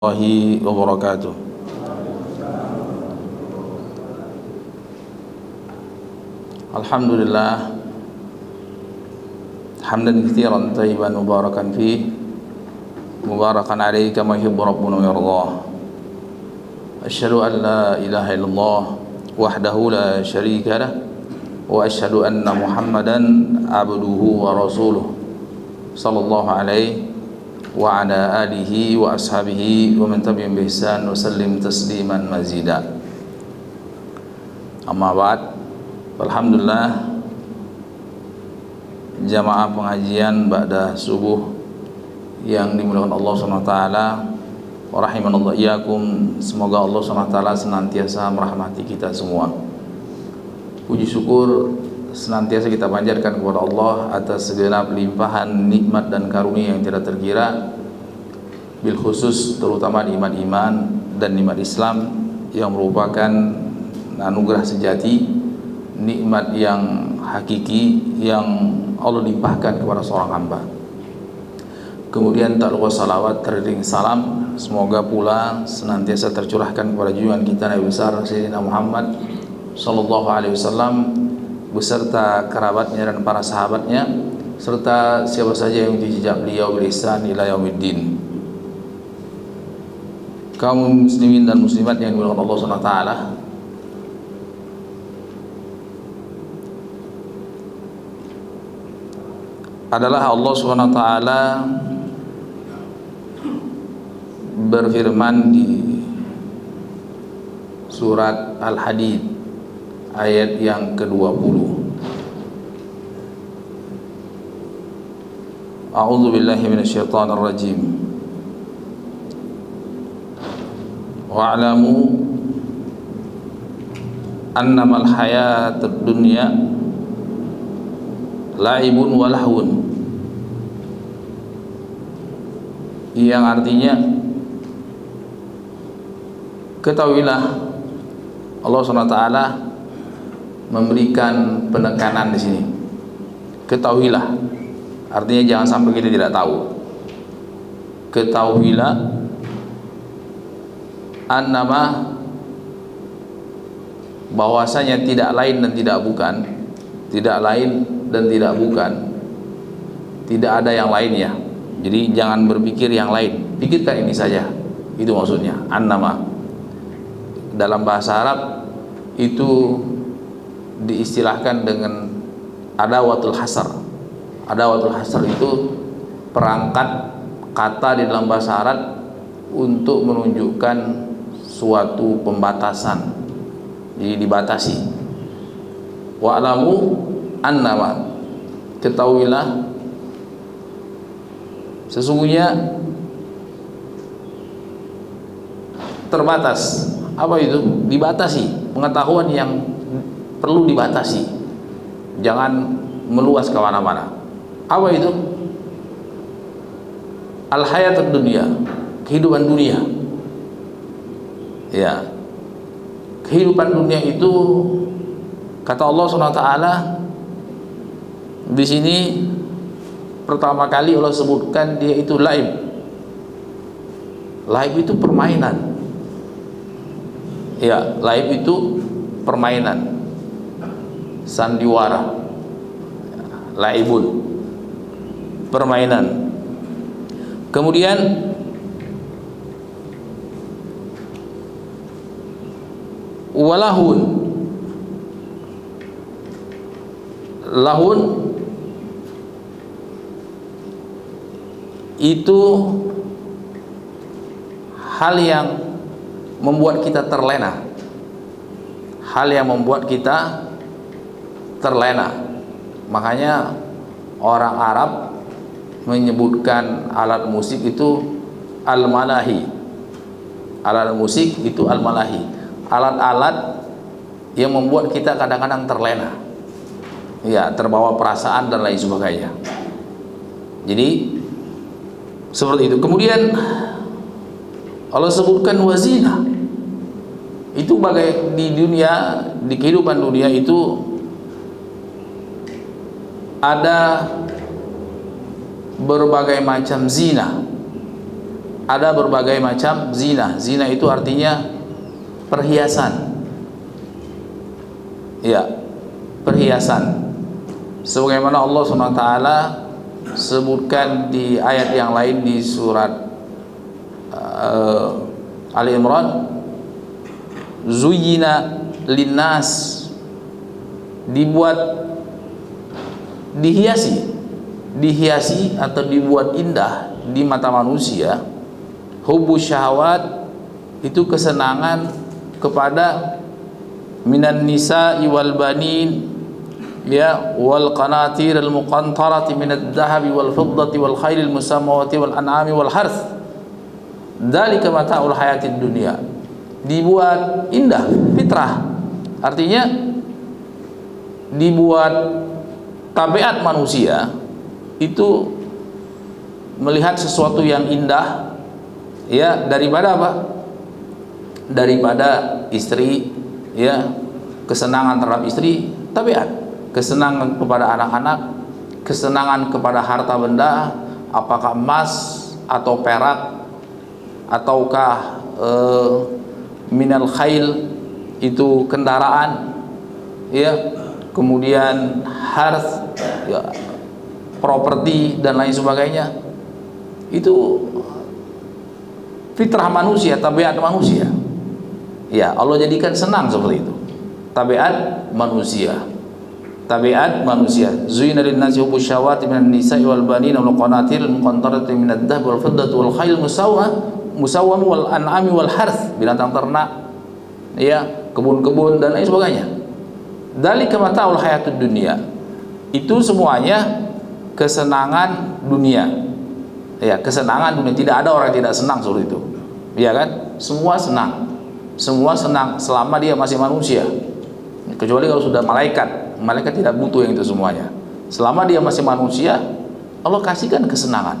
Warahmatullahi wabarakatuh. Alhamdulillah hamdan katsiran thayyiban mubarakan fi mubarakan alaihi kama yuhibbu rabbuna wa yardah. Asyhadu an la ilaha illallah wahdahu la syarika lah wa asyhadu anna Muhammadan abduhu wa rasuluh sallallahu alaihi wa ala alihi wa ashabihi wa man tabi'ahum bi ihsan wa sallim tasliman mazida. Amma ba'd. Alhamdulillah, jamaah pengajian ba'da subuh yang dimuliakan Allah SWT wa rahimanallah iyakum. Semoga Allah SWT senantiasa merahmati kita semua. Puji syukur senantiasa kita panjatkan kepada Allah atas segenap limpahan nikmat dan karunia yang tidak terkira, bil khusus terutama nikmat iman dan nikmat Islam yang merupakan anugerah sejati, nikmat yang hakiki yang Allah limpahkan kepada seorang hamba. Kemudian tak lupa salawat teriring salam semoga pula senantiasa tercurahkan kepada junjungan kita Nabi besar Sayyidina Muhammad sallallahu alaihi wasallam beserta kerabatnya dan para sahabatnya serta siapa saja yang mengikuti jejak beliau bil ihsan ila yaumiddin. Kaum muslimin dan muslimat yang dimuliakan Allah Subhanahu wa taala, adalah Allah Subhanahu wa taala berfirman di surat Al-Hadid ayat yang ke-20. A'udzu billahi minasyaitonir rajim. Wa'lamu annamal hayatud dunya la'ibun wa lahwun, yang artinya ketahuilah, Allah SWT memberikan penekanan di sini. Ketahuilah, artinya jangan sampai kita tidak tahu. Ketahuilah annama, bahwasanya tidak lain dan tidak bukan, tidak lain dan tidak bukan, tidak ada yang lainnya. Jadi jangan berpikir yang lain, pikirkan ini saja. Itu maksudnya annama. Dalam bahasa Arab itu diistilahkan dengan adawatul hasar. Adawatul hasar itu perangkat kata di dalam bahasa Arab untuk menunjukkan suatu pembatasan. Jadi dibatasi. Wa'lamu annama, ketahuilah sesungguhnya terbatas. Apa itu? Dibatasi. Pengetahuan yang perlu dibatasi, jangan meluas ke mana-mana. Apa itu? Al-hayatud dunya, kehidupan dunia. Ya, kehidupan dunia itu kata Allah SWT di sini pertama kali Allah sebutkan dia itu laib. Laib itu permainan. Ya, laib itu permainan, sandiwara. Laibun, permainan. Kemudian walahun, lahun itu hal yang membuat kita terlena, hal yang membuat kita terlena. Makanya orang Arab menyebutkan alat musik itu al-malahi. Alat musik itu al-malahi, alat-alat yang membuat kita kadang-kadang terlena, ya, terbawa perasaan dan lain sebagainya. Jadi seperti itu. Kemudian Allah sebutkan wazina. Itu bagai di dunia, di kehidupan dunia itu ada berbagai macam zina, ada berbagai macam zina. Zina itu artinya perhiasan. Ya, perhiasan. Sebagaimana Allah SWT sebutkan di ayat yang lain di surat Ali Imran, zuyyina linnas, dibuat, dihiasi atau dibuat indah di mata manusia, hubbu syahwat, itu kesenangan kepada minan nisa'i wal banin, ya, wal qanatir al muqantarati minad dhahabi wal fiddati wal khailil musammawati wal an'ami wal harth, dzalika mata'ul hayatid dunya. Dibuat indah, fitrah, artinya dibuat tabiat manusia itu melihat sesuatu yang indah, ya, daripada apa? Daripada istri, ya, kesenangan terhadap istri, tabiat, kesenangan kepada anak-anak, kesenangan kepada harta benda, apakah emas atau perak, ataukah minal khail, itu kendaraan, ya, kemudian harth, ya, properti dan lain sebagainya. Itu fitrah manusia, tabiat manusia. Ya, Allah jadikan senang seperti itu. Tabiat manusia. Tabiat manusia. Zuyyina lin-nasi hubbu syahawati minan nisa'i wal banina wal qanatir al muqantarati minad dhahab wal fiddati wal khayl musawwam wal an'ami wal harth, binatang ternak, ya, kebun-kebun dan lain sebagainya. Dzalika mata'ul hayatud dunya. Itu semuanya kesenangan dunia. Ya, kesenangan dunia. Tidak ada orang yang tidak senang seperti itu. Ya kan? Semua senang. Semua senang selama dia masih manusia. Kecuali kalau sudah malaikat. Malaikat tidak butuh yang itu semuanya. Selama dia masih manusia, Allah kasihkan kesenangan.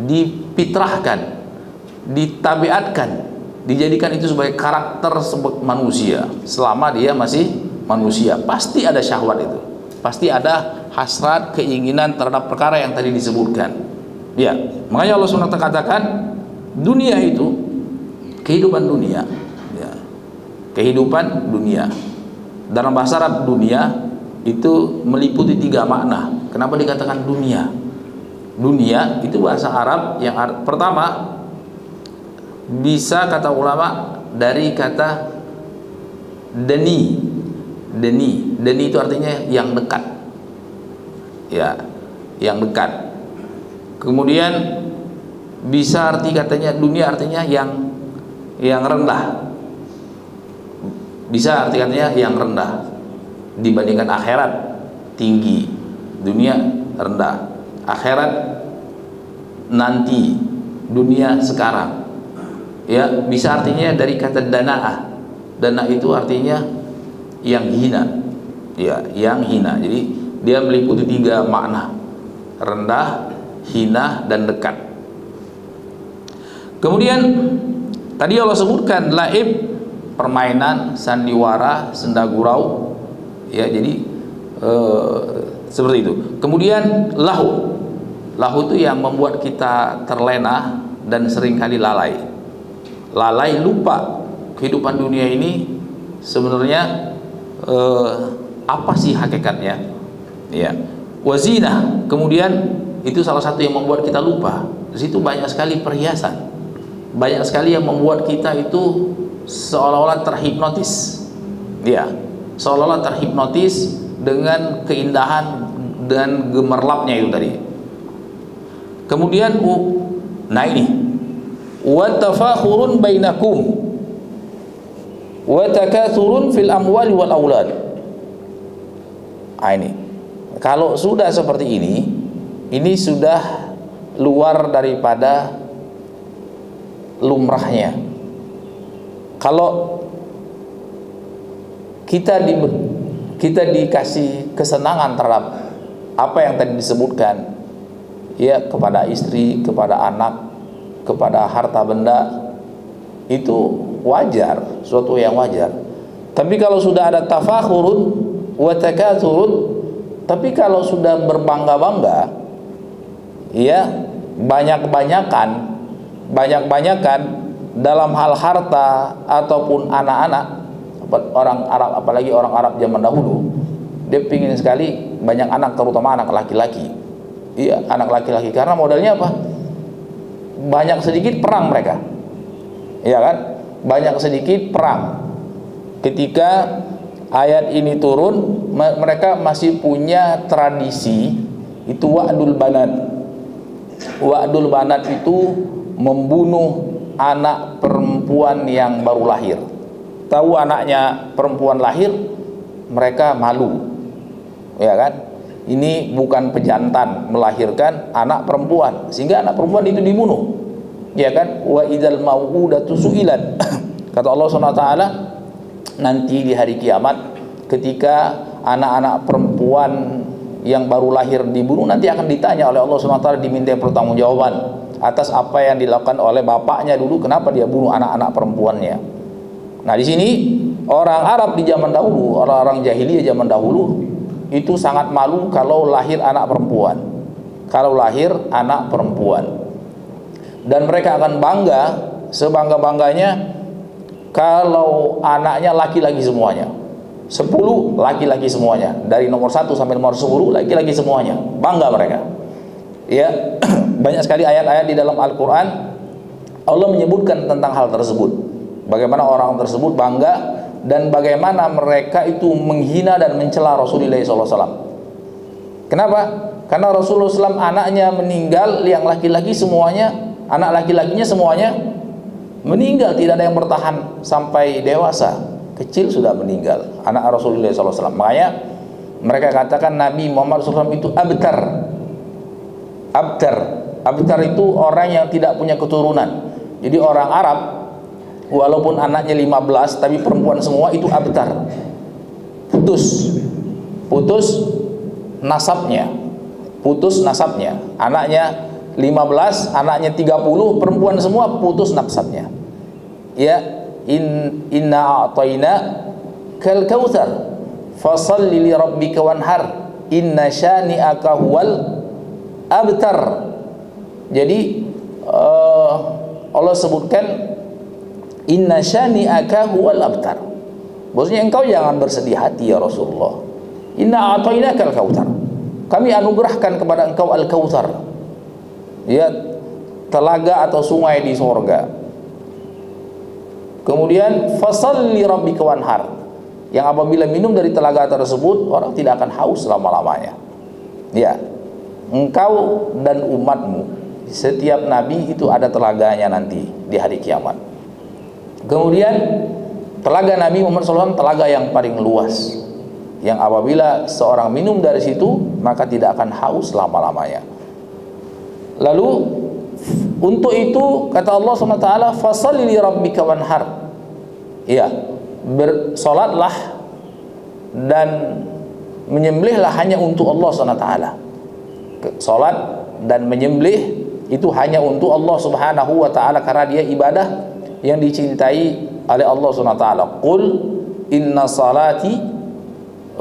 Dipitrahkan, ditabiatkan, dijadikan itu sebagai karakter manusia. Selama dia masih manusia, pasti ada syahwat itu. Pasti ada hasrat, keinginan terhadap perkara yang tadi disebutkan. Ya, makanya Allah SWT katakan dunia itu kehidupan dunia, ya, kehidupan dunia. Dalam bahasa Arab dunia itu meliputi 3 makna. Kenapa dikatakan dunia? Dunia itu bahasa Arab yang pertama bisa, kata ulama, dari kata deni. Deni itu artinya yang dekat, ya, yang dekat. Kemudian bisa arti katanya dunia artinya yang rendah. Bisa arti katanya yang rendah dibandingkan akhirat tinggi, dunia rendah, akhirat nanti, dunia sekarang. Ya, bisa artinya dari kata dana'ah. Dana itu artinya yang hina, ya, yang hina. Jadi dia meliputi 3 makna: rendah, hina, dan dekat. Kemudian tadi Allah sebutkan laib, permainan, sandiwara, senda gurau, ya, jadi seperti itu. Kemudian lahu itu yang membuat kita terlena dan seringkali lalai, lupa kehidupan dunia ini sebenarnya apa sih hakikatnya, ya. Wazinah, kemudian itu salah satu yang membuat kita lupa. Di situ banyak sekali perhiasan, banyak sekali yang membuat kita itu seolah-olah terhipnotis, ya, seolah-olah terhipnotis dengan keindahan dan gemerlapnya itu tadi. Kemudian nah ini, wa tafakhurun bainakum wa takathurun fil amwali wal aulad. Ini kalau sudah seperti ini sudah luar daripada lumrahnya. Kalau kita dikasih kesenangan terhadap apa yang tadi disebutkan, ya, kepada istri, kepada anak, kepada harta benda, itu wajar, suatu yang wajar. Tapi kalau sudah ada tafakhurun wa takathurun, tapi kalau sudah berbangga-bangga, ya, banyak-banyakan banyak-banyakan dalam hal harta ataupun anak-anak. Orang Arab, apalagi orang Arab zaman dahulu, dia pingin sekali banyak anak, terutama anak laki-laki. Iya, anak laki-laki, karena modalnya apa? Banyak sedikit perang mereka, iya kan? Banyak sedikit perang. Ketika ayat ini turun, mereka masih punya tradisi itu wa'dul banat. Wa'dul banat itu membunuh anak perempuan yang baru lahir. Tahu anaknya perempuan lahir, mereka malu, ya kan? Ini bukan pejantan melahirkan anak perempuan, sehingga anak perempuan itu dibunuh, ya kan? Wa idzal mau'udatu su'ilat. Kata Allah SWT, nanti di hari kiamat, ketika anak-anak perempuan yang baru lahir dibunuh, nanti akan ditanya oleh Allah SWT, diminta pertanggungjawaban atas apa yang dilakukan oleh bapaknya dulu, kenapa dia bunuh anak-anak perempuannya. Nah, di sini orang Arab di zaman dahulu, orang-orang jahiliyah zaman dahulu itu sangat malu kalau lahir anak perempuan. Kalau lahir anak perempuan. Dan mereka akan bangga, sebangga-bangganya kalau anaknya laki-laki semuanya. 10 laki-laki semuanya. Dari nomor 1 sampai nomor 10 laki-laki semuanya. Bangga mereka. Ya, banyak sekali ayat-ayat di dalam Al-Qur'an Allah menyebutkan tentang hal tersebut. Bagaimana orang tersebut bangga dan bagaimana mereka itu menghina dan mencela Rasulullah SAW. Kenapa? Karena Rasulullah SAW anaknya meninggal, yang laki-laki semuanya, anak laki-lakinya semuanya meninggal, tidak ada yang bertahan sampai dewasa, kecil sudah meninggal anak Rasulullah SAW. Makanya mereka katakan Nabi Muhammad SAW itu abtar. Abtar itu orang yang tidak punya keturunan. Jadi orang Arab walaupun anaknya 15 tapi perempuan semua, itu abtar. Putus nasabnya. Anaknya 15, anaknya 30, perempuan semua, putus nasabnya. Ya, inna a'tayna kal kautsar fasalli li rabbika wanhar inna syani'aka huwal abtar. Jadi Allah sebutkan inna syani'aka huwal abtar. Maksudnya engkau jangan bersedih hati ya Rasulullah. Inna a'tainakal kautsar. Kami anugerahkan kepada engkau al-kautsar. Ya, telaga atau sungai di sorga. Kemudian fasalli rabbika wanhar. Yang apabila minum dari telaga tersebut, orang tidak akan haus selama-lamanya. Ya. Engkau dan umatmu, setiap nabi itu ada telaganya nanti di hari kiamat. Kemudian telaga Nabi Muhammad SAW telaga yang paling luas, yang apabila seorang minum dari situ maka tidak akan haus lama-lamanya. Lalu untuk itu kata Allah SWT, fasalli li rabbika wanhar. Ya, bersolatlah dan menyembelihlah hanya untuk Allah SWT. Solat dan menyembelih itu hanya untuk Allah Subhanahu wa ta'ala, karena dia ibadah yang dicintai oleh Allah SWT. Qul inna salati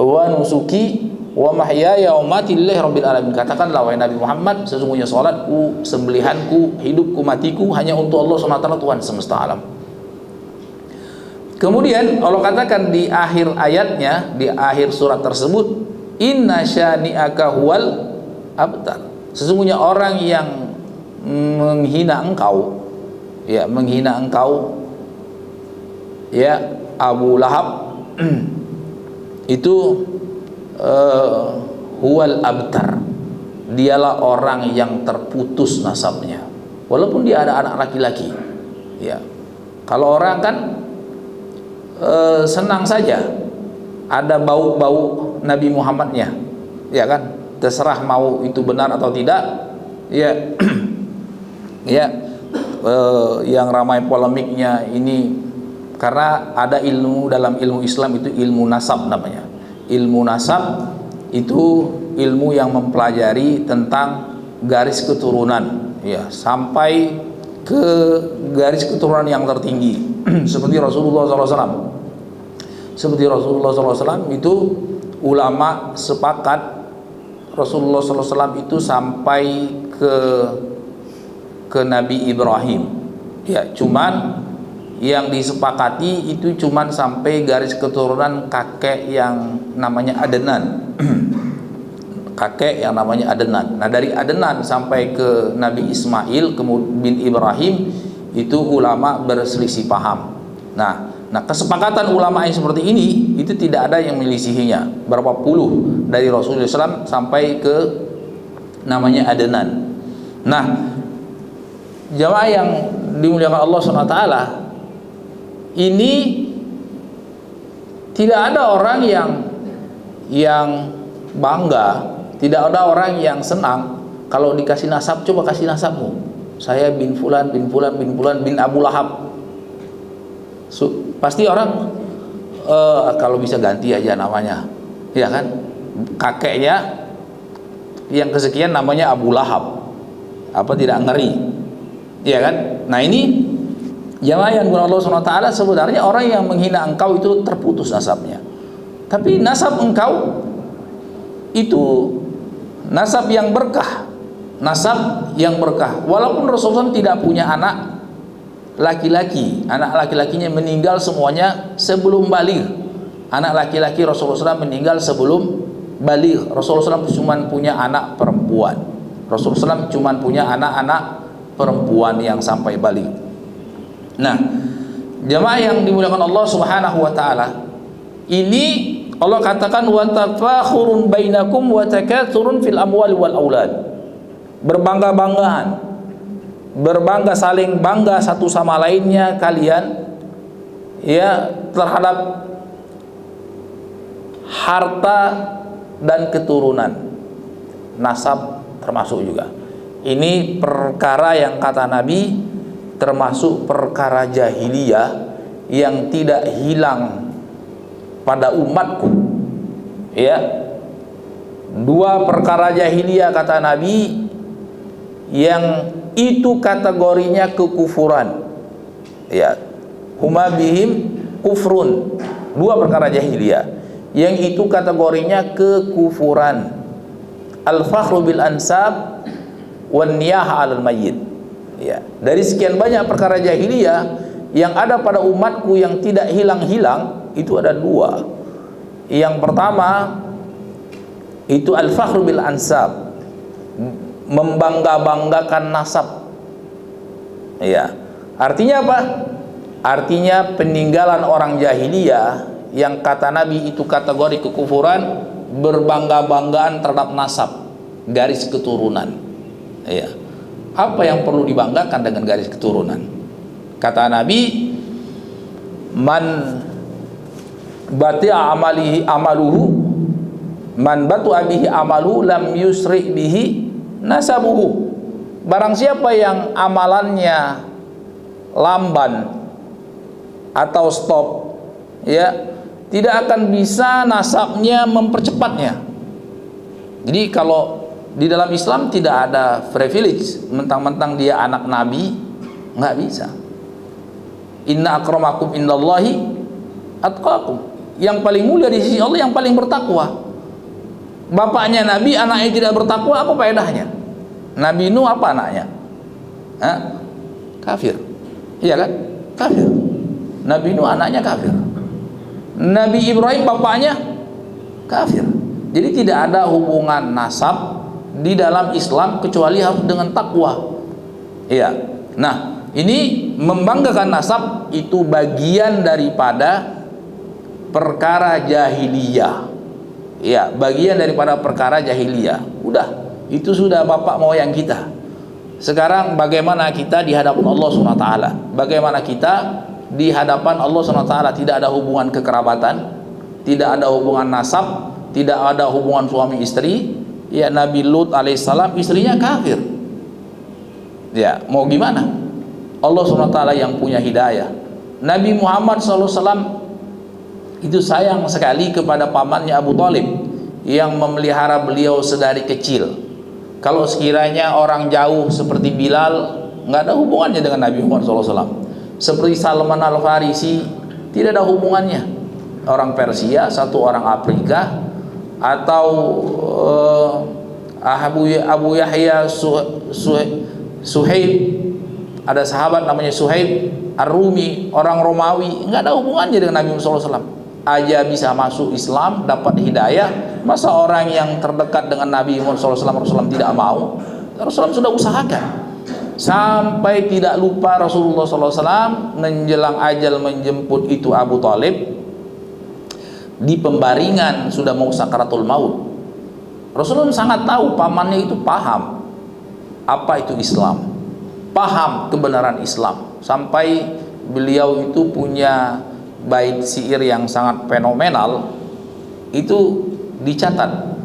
wa nusuki wa mahyaya wa mati lillahi rabbil alamin. Katakanlah wahai Nabi Muhammad, sesungguhnya salatku, sembelihanku, hidupku, matiku hanya untuk Allah SWT, Tuhan semesta alam. Kemudian Allah katakan di akhir ayatnya, di akhir surat tersebut, inna syani'aka huwal abtar. Sesungguhnya orang yang menghina engkau, ya, menghina engkau, ya, Abu Lahab itu huwal abtar, dialah orang yang terputus nasabnya, walaupun dia ada anak laki-laki. Ya, kalau orang kan senang saja ada bau-bau Nabi Muhammadnya, ya kan, terserah mau itu benar atau tidak. Ya, ya, yang ramai polemiknya ini karena ada ilmu dalam ilmu Islam itu ilmu nasab namanya. Ilmu nasab itu ilmu yang mempelajari tentang garis keturunan, ya, sampai ke garis keturunan yang tertinggi. Seperti Rasulullah SAW. Seperti Rasulullah SAW itu ulama sepakat Rasulullah SAW itu sampai ke Nabi Ibrahim. Ya, cuman yang disepakati itu cuman sampai garis keturunan kakek yang namanya Adnan. Kakek yang namanya Adnan. Nah, dari Adnan sampai ke Nabi Ismail kemudian bin Ibrahim itu ulama berselisih paham. Nah, kesepakatan ulama yang seperti ini itu tidak ada yang menyelisihinya. Berapa puluh dari Rasulullah SAW sampai ke namanya Adnan. Nah, jamaah yang dimuliakan Allah SWT, ini tidak ada orang yang bangga, tidak ada orang yang senang kalau dikasih nasab. Coba kasih nasabmu, saya bin fulan bin fulan bin fulan bin Abu Lahab. Pasti orang kalau bisa ganti aja namanya, ya kan? Kakeknya yang kesekian namanya Abu Lahab, apa tidak ngeri, ya kan? Nah, ini jamaah yang Allah SWT, sebenarnya orang yang menghina engkau itu terputus nasabnya. Tapi nasab engkau itu nasab yang berkah, nasab yang berkah. Walaupun Rasulullah tidak punya anak laki-laki, anak laki-lakinya meninggal semuanya sebelum baligh. Anak laki-laki Rasulullah SAW meninggal sebelum baligh. Rasulullah SAW cuma punya anak perempuan. Rasulullah SAW cuma punya anak-anak perempuan yang sampai baligh. Nah, jamaah yang dimuliakan Allah Subhanahu wa taala, ini Allah katakan wa tafakhurun bainakum wa takatsurun fil amwali wal aulad. Berbangga-banggaan, berbangga, saling bangga satu sama lainnya kalian ya terhadap harta dan keturunan. Nasab termasuk juga. Ini perkara yang kata Nabi termasuk perkara jahiliyah yang tidak hilang pada umatku. Ya, dua perkara jahiliyah kata Nabi yang itu kategorinya kekufuran. Ya, huma bihim kufrun. Dua perkara jahiliyah yang itu kategorinya kekufuran. Al-fakhru bil ansab wan niyaha 'alal mayyit. Ya, dari sekian banyak perkara jahiliyah yang ada pada umatku yang tidak hilang-hilang, itu ada dua. Yang pertama itu al-fakhru bil ansab, membangga-banggakan nasab. Ya, artinya apa? Artinya peninggalan orang jahiliyah yang kata Nabi itu kategori kekufuran, berbangga-banggaan terhadap nasab, garis keturunan. Ya. Apa yang perlu dibanggakan dengan garis keturunan? Kata Nabi, man bati'a amaluhu, man batu abihi amalu lam yusri bihi nasabuhu. Barang siapa yang amalannya lamban atau stop, ya, tidak akan bisa nasabnya mempercepatnya. Jadi kalau di dalam Islam tidak ada privilege, mentang-mentang dia anak Nabi, nggak bisa. Inna akramakum indallahi atqakum. Yang paling mulia di sisi Allah yang paling bertakwa. Bapaknya Nabi, anaknya tidak bertakwa, apa faedahnya? Nabi Nuh apa anaknya? Kafir. Iya kan? Kafir. Nabi Nuh anaknya kafir. Nabi Ibrahim bapaknya kafir. Jadi tidak ada hubungan nasab di dalam Islam kecuali harus dengan takwa. Iya. Nah, ini membanggakan nasab itu bagian daripada perkara jahiliyah. Ya, bagian daripada perkara jahiliyah. Udah, itu sudah bapak moyang kita. Sekarang bagaimana kita di hadapan Allah SWT? Bagaimana kita di hadapan Allah SWT? Tidak ada hubungan kekerabatan, tidak ada hubungan nasab, tidak ada hubungan suami istri. Ya, Nabi Lut alaihissalam istrinya kafir. Ya, mau gimana? Allah SWT yang punya hidayah. Nabi Muhammad SAW itu sayang sekali kepada pamannya Abu Thalib yang memelihara beliau sedari kecil. Kalau sekiranya orang jauh seperti Bilal, nggak ada hubungannya dengan Nabi Muhammad SAW. Seperti Salman Al-Farisi, tidak ada hubungannya. Orang Persia, satu orang Afrika, atau Abu Yahya Suhaib ada sahabat namanya Suhaib Ar-Rumi, orang Romawi, nggak ada hubungannya dengan Nabi Muhammad SAW, aja bisa masuk Islam, dapat hidayah. Masa orang yang terdekat dengan Nabi Muhammad SAW, Rasulullah tidak mau? Rasulullah sudah usahakan sampai tidak lupa. Rasulullah SAW menjelang ajal menjemput itu Abu Talib di pembaringan, sudah mau sakaratul maut. Rasulullah sangat tahu pamannya itu paham apa itu Islam, paham kebenaran Islam, sampai beliau itu punya bait syair yang sangat fenomenal. Itu dicatat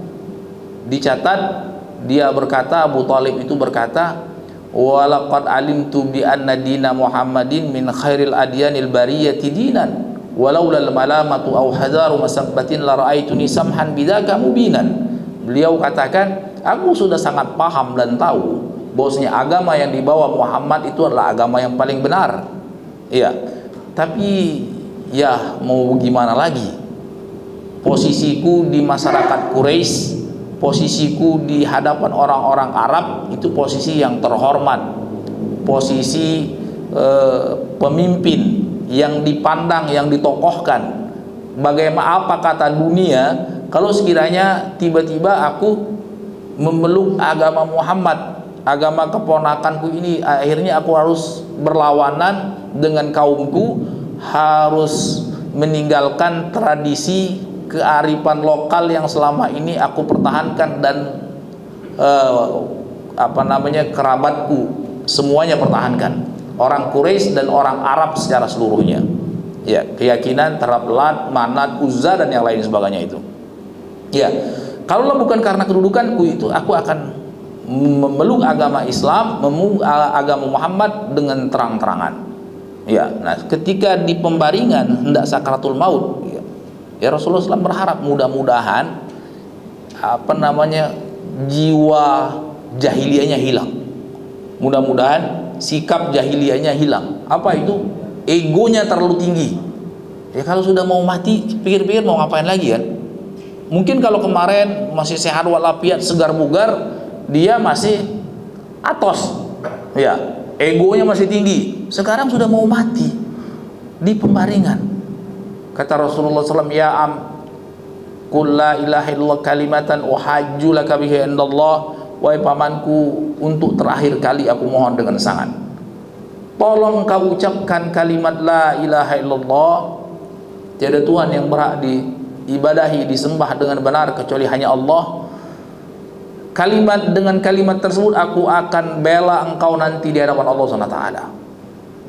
dia berkata, Abu Talib itu berkata, walaqad alimtu bi anna dina Muhammadin min khairil adyanil bariyati dinan walaulal malamatu aw hadaru masabbatin la ra'aituni samhan bidzaka mubinan. Beliau katakan, aku sudah sangat paham dan tahu bahwasanya agama yang dibawa Muhammad itu adalah agama yang paling benar. Iya, tapi ya mau gimana lagi? Posisiku di masyarakat Quraisy, posisiku di hadapan orang-orang Arab itu posisi yang terhormat, posisi pemimpin yang dipandang, yang ditokohkan. Bagaimana, apa kata dunia kalau sekiranya tiba-tiba aku memeluk agama Muhammad, agama keponakanku ini, akhirnya aku harus berlawanan dengan kaumku, harus meninggalkan tradisi kearifan lokal yang selama ini aku pertahankan, dan kerabatku semuanya pertahankan, orang Quraisy dan orang Arab secara seluruhnya. Ya, keyakinan terhadap Lat, Manat, Uzza dan yang lain sebagainya itu. Ya, kalau bukan karena kedudukanku itu, aku akan memeluk agama Islam, memeluk agama Muhammad dengan terang-terangan. Ya, nah ketika di pembaringan hendak sakaratul maut, ya Rasulullah SAW berharap mudah-mudahan jiwa jahiliyahnya hilang, mudah-mudahan sikap jahiliyahnya hilang. Apa itu? Egonya terlalu tinggi. Ya kalau sudah mau mati, pikir-pikir mau ngapain lagi kan? Mungkin kalau kemarin masih sehat walafiat, segar bugar, dia masih atos, ya egonya masih tinggi. Sekarang sudah mau mati di pembaringan. Kata Rasulullah SAW, ya am, qul la ilaha illallah kalimatan uhajju laka bihi indallah. Wahai pamanku, untuk terakhir kali aku mohon dengan sangat, tolong kau ucapkan kalimat la ilaha illallah, tiada Tuhan yang berhak diibadahi, disembah dengan benar kecuali hanya Allah. Kalimat, dengan kalimat tersebut aku akan bela engkau nanti di hadapan Allah SWT.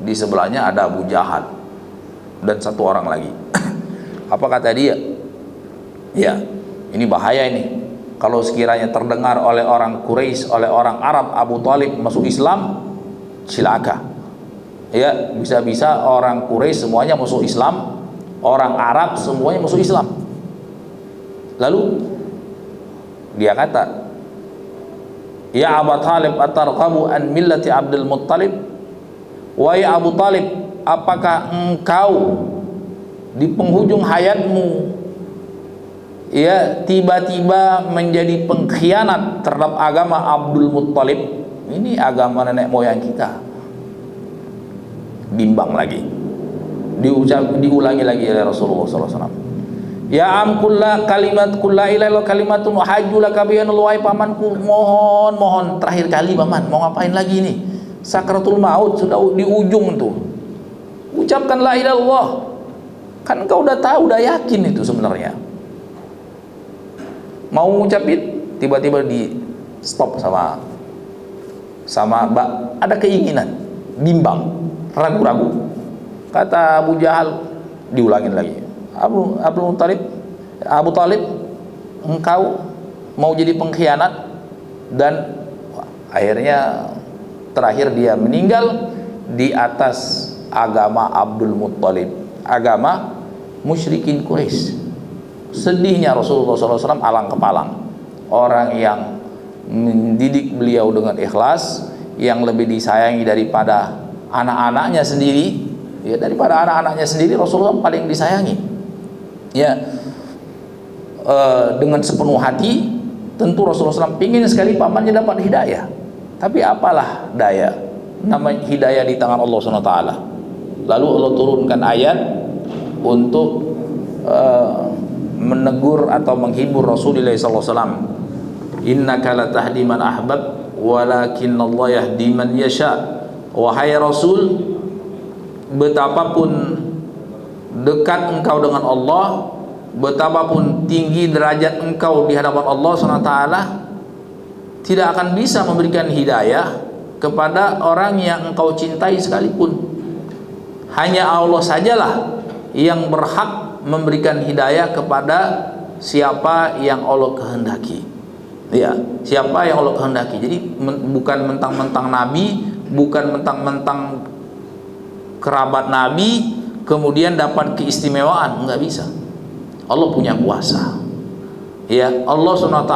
Di sebelahnya ada Abu Jahal dan satu orang lagi. Apa kata dia? Ya, ini bahaya ini. Kalau sekiranya terdengar oleh orang Quraisy, oleh orang Arab, Abu Talib masuk Islam, silaka. Ya, bisa-bisa orang Quraisy semuanya masuk Islam, orang Arab semuanya masuk Islam. Lalu dia kata, ya Abu Talib, atarghabu an millati Abdul Muttalib? Wahai Abu Talib, apakah engkau di penghujung hayatmu ya tiba-tiba menjadi pengkhianat terhadap agama Abdul Muttalib? Ini agama nenek moyang kita. Bimbang lagi, diulangi lagi oleh Rasulullah SAW. Ya am kulla kalimat kulla ilaha kalimatun hajju laka bihan. Wahai pamanku, mohon terakhir kali paman, mau ngapain lagi ini? Sakaratul maut sudah di ujung tuh. Ucapkan la ilaha illallah. Kan engkau udah tahu, udah yakin itu sebenarnya. Mau ngucapin, tiba-tiba di stop sama ada keinginan, bimbang, ragu-ragu. Kata Abu Jahal, diulangin lagi. Abu Talib, engkau mau jadi pengkhianat, dan akhirnya terakhir dia meninggal di atas agama Abdul Muttalib, agama musyrikin Quraisy. Sedihnya Rasulullah SAW alang kepalang. Orang yang mendidik beliau dengan ikhlas, yang lebih disayangi daripada anak-anaknya sendiri, ya daripada anak-anaknya sendiri, Rasulullah paling disayangi. Ya, dengan sepenuh hati tentu Rasulullah SAW ingin sekali pamannya dapat hidayah, tapi apalah daya, nama hidayah di tangan Allah SWT. Lalu Allah turunkan ayat untuk menegur atau menghibur Rasulullah SAW. Innaka latahdi man ahbab walakinnallaha yahdi man yasha. Wahai Rasul, betapapun dekat engkau dengan Allah, betapapun tinggi derajat engkau di hadapan Allah SWT, tidak akan bisa memberikan hidayah kepada orang yang engkau cintai sekalipun. Hanya Allah sajalah yang berhak memberikan hidayah kepada siapa yang Allah kehendaki. Ya, siapa yang Allah kehendaki. Jadi bukan mentang-mentang nabi, bukan mentang-mentang kerabat nabi kemudian dapat keistimewaan, enggak bisa. Allah punya kuasa. Ya, Allah SWT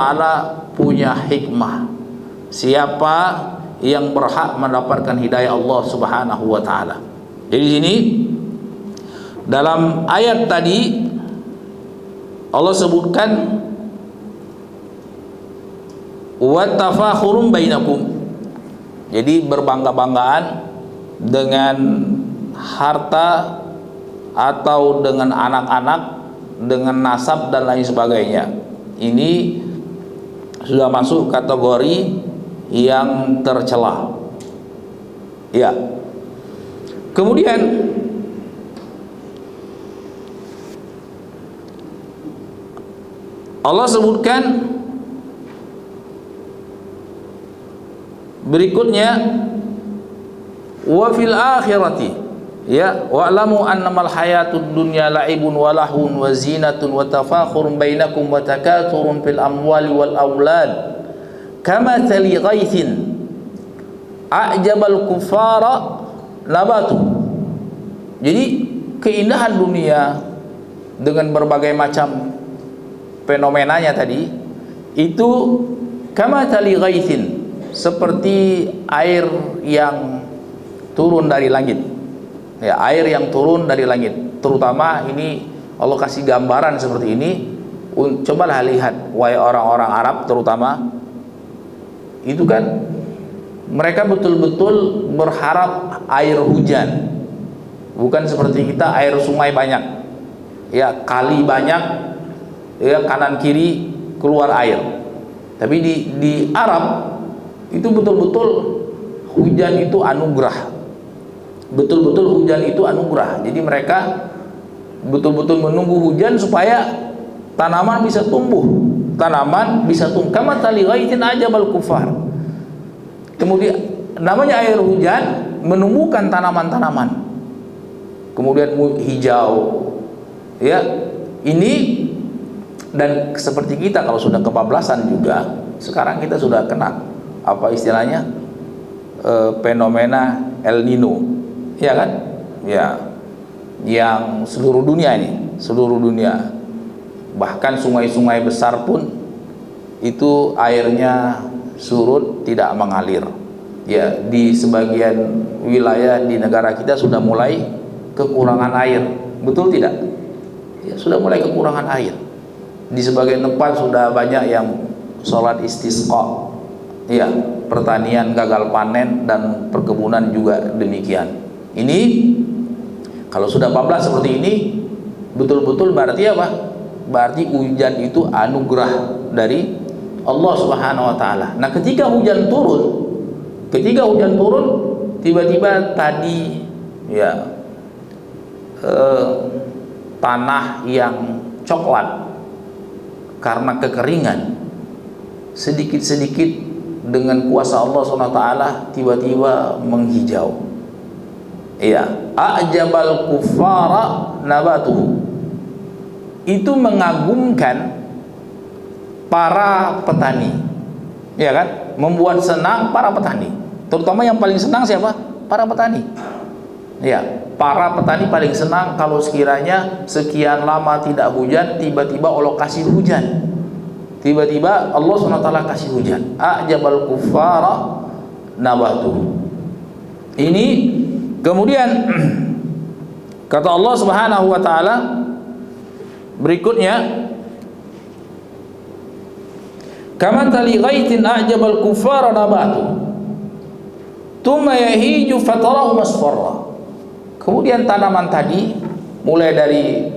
punya hikmah. Siapa yang berhak mendapatkan hidayah Allah Subhanahu wa taala. Jadi di sini dalam ayat tadi Allah sebutkan wa tafakhurum bainakum. Jadi berbangga-banggaan dengan harta atau dengan anak-anak, dengan nasab dan lain sebagainya. Ini sudah masuk kategori yang tercela. Ya. Kemudian Allah sebutkan berikutnya wa fil akhirati, ya, wa'lamu annamal hayatud dunya la'ibun wa lahun wa zinatun wa tafakhurun bainakum wa takathurun fil amwali wal aulad kamathali ghaithin a'jabal kuffara nabatu. Jadi keindahan dunia dengan berbagai macam fenomenanya tadi itu kamathali ghaithin, seperti air yang turun dari langit. Ya, air yang turun dari langit. Terutama ini Allah kasih gambaran seperti ini. Cobalah lihat, wahai orang-orang Arab terutama, itu kan mereka betul-betul berharap air hujan. Bukan seperti kita air sungai banyak. Ya, kali banyak, ya, kanan kiri keluar air. Tapi di Arab itu betul-betul hujan itu anugerah. Betul-betul hujan itu anugerah. Jadi mereka betul-betul menunggu hujan supaya tanaman bisa tumbuh. Tanaman bisa tumbuh. Kama tali ghaitin ajabal kufar. Kemudian namanya air hujan menumbuhkan tanaman-tanaman. Kemudian hijau. Ya, ini dan seperti kita kalau sudah kebablasan juga, sekarang kita sudah kena apa istilahnya fenomena El Nino, ya kan? Ya, yang seluruh dunia ini, seluruh dunia, bahkan sungai-sungai besar pun itu airnya surut, tidak mengalir. Ya, di sebagian wilayah di negara kita sudah mulai kekurangan air, betul tidak? Ya, sudah mulai kekurangan air. Di sebagian tempat sudah banyak yang sholat istisqa. Ya, pertanian gagal panen dan perkebunan juga demikian. Ini kalau sudah bablas seperti ini, betul-betul berarti apa? Berarti hujan itu anugerah dari Allah Subhanahu wa taala. Nah, ketika hujan turun, tiba-tiba tadi ya tanah yang coklat karena kekeringan, sedikit-sedikit dengan kuasa Allah SWT tiba-tiba menghijau. Ya, a'jabal kuffara nabatuhu. Itu mengagumkan para petani. Ya kan? Membuat senang para petani. Terutama yang paling senang siapa? Para petani. Ya, para petani paling senang kalau sekiranya sekian lama tidak hujan, tiba-tiba Allah kasih hujan. Tiba-tiba Allah SWT kasih hujan. A'jabal kuffara nabatuhu. Ini kemudian kata Allah Subhanahu wa taala berikutnya, kamathali ghaitin a'jabal kuffara nabatuhu. Tsumma yahiju fatarahu masfarra. Kemudian tanaman tadi mulai dari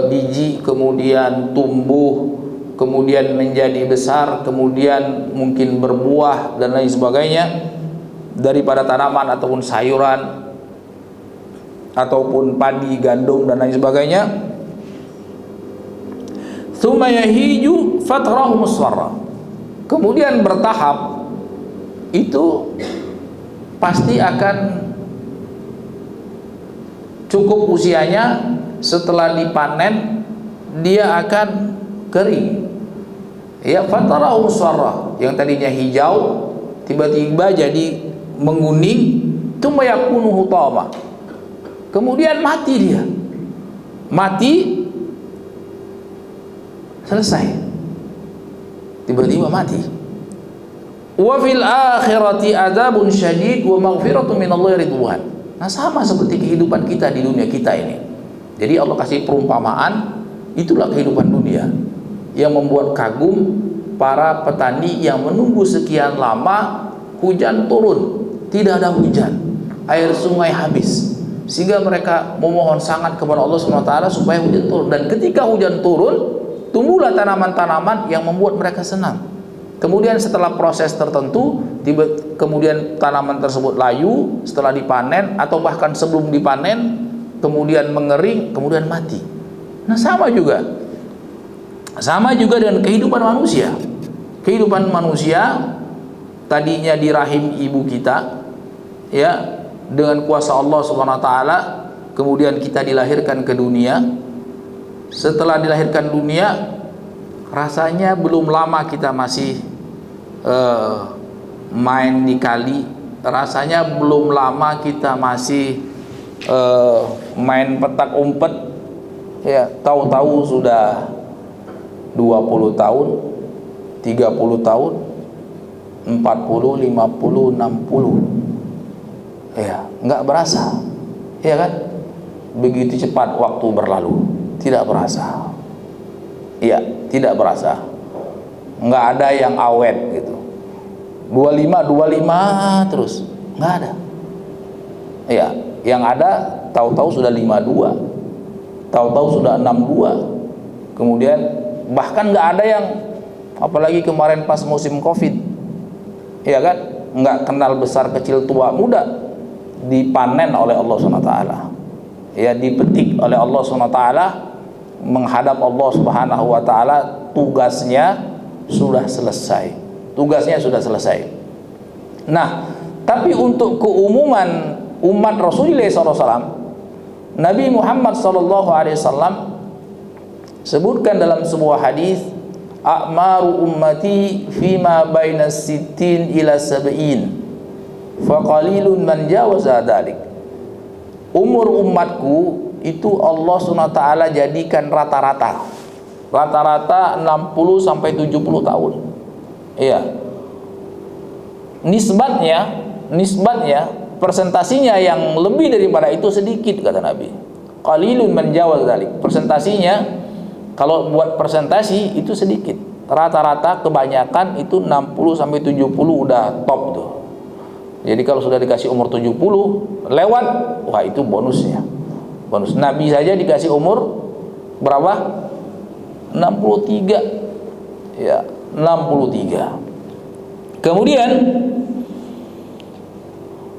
biji, kemudian tumbuh, kemudian menjadi besar, kemudian mungkin berbuah dan lain sebagainya daripada tanaman ataupun sayuran ataupun padi, gandum dan lain sebagainya. Tsumma yahiju fatarahu musfarra. Kemudian bertahap, itu pasti akan cukup usianya. Setelah dipanen dia akan kering. Ya, fatarahu musfarra, yang tadinya hijau tiba-tiba jadi menguning, tsumma yakunu hutama. Kemudian mati dia. Mati, selesai. Tiba-tiba mati. Wa fil akhirati adzabun syadid wa maghfiratun minallahi ridwan. Nah, sama seperti kehidupan kita di dunia kita ini. Jadi Allah kasih perumpamaan, itulah kehidupan dunia yang membuat kagum para petani yang menunggu sekian lama hujan turun, tidak ada hujan, air sungai habis, sehingga mereka memohon sangat kepada Allah SWT supaya hujan turun. Dan ketika hujan turun, tumbuhlah tanaman-tanaman yang membuat mereka senang. Kemudian setelah proses tertentu, kemudian tanaman tersebut layu setelah dipanen, atau bahkan sebelum dipanen, kemudian mengering, kemudian mati. Nah, sama juga dengan kehidupan manusia. Kehidupan manusia tadinya di rahim ibu kita, ya, dengan kuasa Allah Subhanahu wa taala, kemudian kita dilahirkan ke dunia. Setelah dilahirkan dunia, rasanya belum lama kita masih main di kali, rasanya belum lama kita masih main petak umpet, ya, tahu-tahu sudah 20 tahun, 30 tahun, 40, 50, 60. Ya, nggak berasa. Ya kan? Begitu cepat waktu berlalu, tidak berasa. Ya, tidak berasa. Nggak ada yang awet gitu. 25 terus, nggak ada. Ya, yang ada tahu-tahu sudah 52, tahu-tahu sudah 62. Kemudian bahkan nggak ada yang, apalagi kemarin pas musim Covid, ya kan, nggak kenal besar kecil tua muda, dipanen oleh Allah SWT, ya, dipetik oleh Allah SWT, menghadap Allah Subhanahu wa taala, tugasnya sudah selesai. Tugasnya sudah selesai. Nah, tapi untuk keumuman umat Rasulullah SAW, Nabi Muhammad SAW sebutkan dalam sebuah hadis, a'maru ummati fima baina sittin ila sab'in fa qalilun man jawaza dzalik. Umur umatku itu Allah SWT jadikan rata-rata 60 sampai 70 tahun. Iya. Nisbatnya persentasinya yang lebih daripada itu sedikit, kata Nabi. Qalilun man jawaz dzalik. Persentasinya, kalau buat persentasi itu sedikit. Rata-rata kebanyakan itu 60 sampai 70 udah top tuh. Jadi kalau sudah dikasih umur 70 lewat, wah itu bonusnya. Bonus. Nabi saja dikasih umur berapa? 63. Ya, 63. Kemudian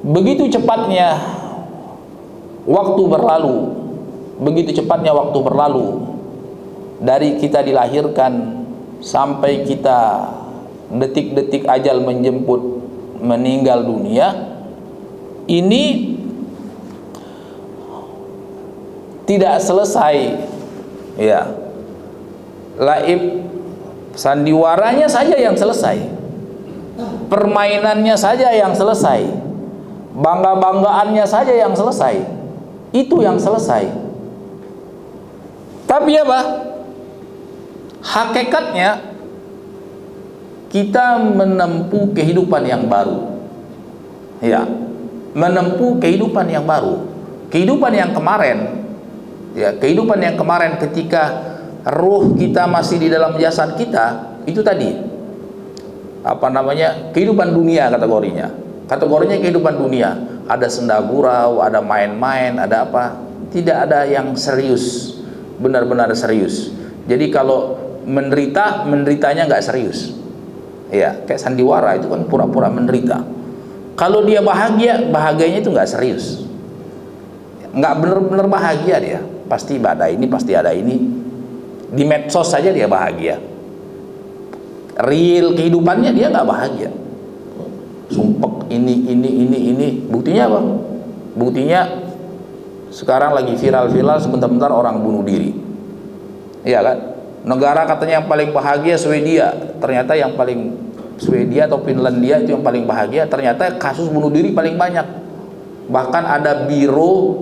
begitu cepatnya waktu berlalu dari kita dilahirkan sampai kita detik-detik ajal menjemput meninggal dunia, ini tidak selesai, ya. Laib sandiwaranya saja yang selesai, permainannya saja yang selesai, bangga-banggaannya saja yang selesai, itu yang selesai. Tapi apa? Hakikatnya kita menempuh kehidupan yang baru, ya, menempuh kehidupan yang baru, kehidupan yang kemarin, ya, kehidupan yang kemarin ketika ruh kita masih di dalam jasad kita, itu tadi apa namanya, kehidupan dunia kategorinya. Kategorinya kehidupan dunia, ada senda gurau, ada main-main, ada apa, tidak ada yang serius, benar-benar serius. Jadi kalau menderitanya nggak serius, ya kayak sandiwara itu kan pura-pura menderita. Kalau dia bahagia, bahagianya itu nggak serius, nggak benar-benar bahagia dia. Pasti ada ini, pasti ada ini. Di medsos saja dia bahagia, real kehidupannya dia nggak bahagia. Sumpek ini. Buktinya apa? Buktinya sekarang lagi viral sebentar-bentar orang bunuh diri. Iya kan? Negara katanya yang paling bahagia Swedia, ternyata yang paling Swedia atau Finlandia itu yang paling bahagia, ternyata kasus bunuh diri paling banyak. Bahkan ada biro,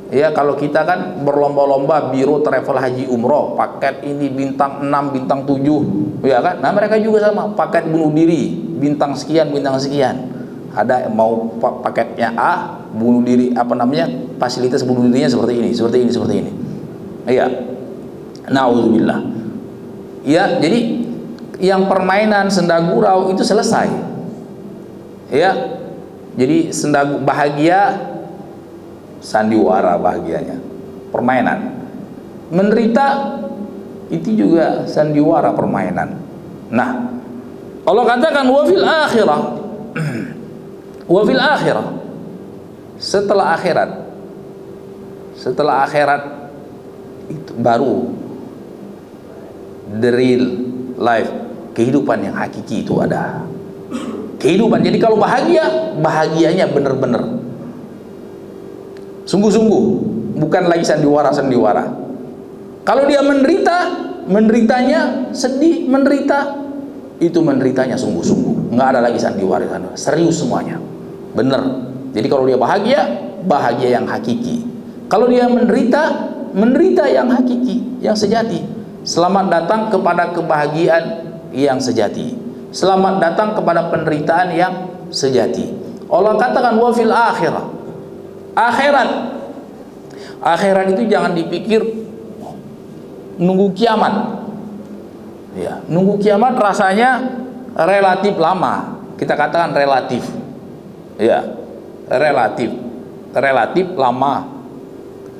ya kalau kita kan berlomba-lomba biro travel haji umroh, paket ini bintang 6, bintang 7, ya kan? Nah mereka juga sama, paket bunuh diri, bintang sekian. Ada mau paketnya A, bunuh diri, apa namanya, fasilitas bunuh dirinya seperti ini. Iya. Nauzubillah. Ya, jadi yang permainan senda gurau itu selesai. Ya. Jadi bahagia sandiwara bahagianya. Permainan. Menderita itu juga sandiwara permainan. Nah, Allah katakan wa fil akhirah. Wa fil akhirah. Setelah akhirat itu baru the real life, kehidupan yang hakiki itu ada. Kehidupan. Jadi kalau bahagianya benar-benar sungguh-sungguh, bukan lagi sandiwara. Kalau dia menderitanya sedih, itu menderitanya sungguh-sungguh, nggak ada lagi sandiwara, serius semuanya, bener. Jadi kalau dia bahagia yang hakiki. Kalau dia menderita yang hakiki, yang sejati. Selamat datang kepada kebahagiaan yang sejati. Selamat datang kepada penderitaan yang sejati. Allah katakan wa fil akhirah. Akhirat itu jangan dipikir nunggu kiamat. Ya, nunggu kiamat rasanya relatif lama. Kita katakan relatif. Ya, relatif lama.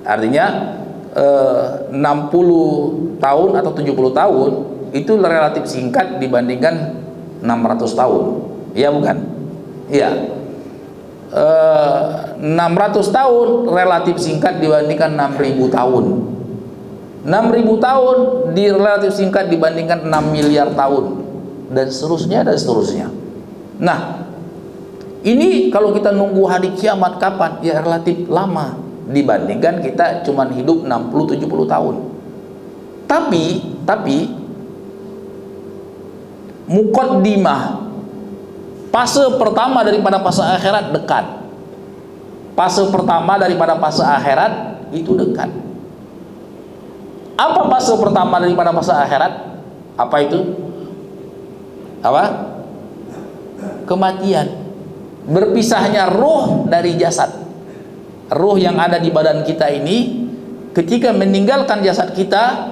Artinya 60 tahun atau 70 tahun itu relatif singkat dibandingkan 600 tahun. Iya bukan? Iya. 600 tahun relatif singkat dibandingkan 6000 tahun. 6000 tahun relatif singkat dibandingkan 6 miliar tahun, dan seterusnya. Nah, ini kalau kita nunggu hari kiamat kapan? Ya relatif lama dibandingkan kita cuman hidup 60-70 tahun. Tapi muqaddimah, fase pertama daripada fase akhirat dekat. Fase pertama daripada fase akhirat itu dekat. Apa fase pertama daripada fase akhirat? Apa itu? Apa? Kematian. Berpisahnya ruh dari jasad. Ruh yang ada di badan kita ini ketika meninggalkan jasad kita,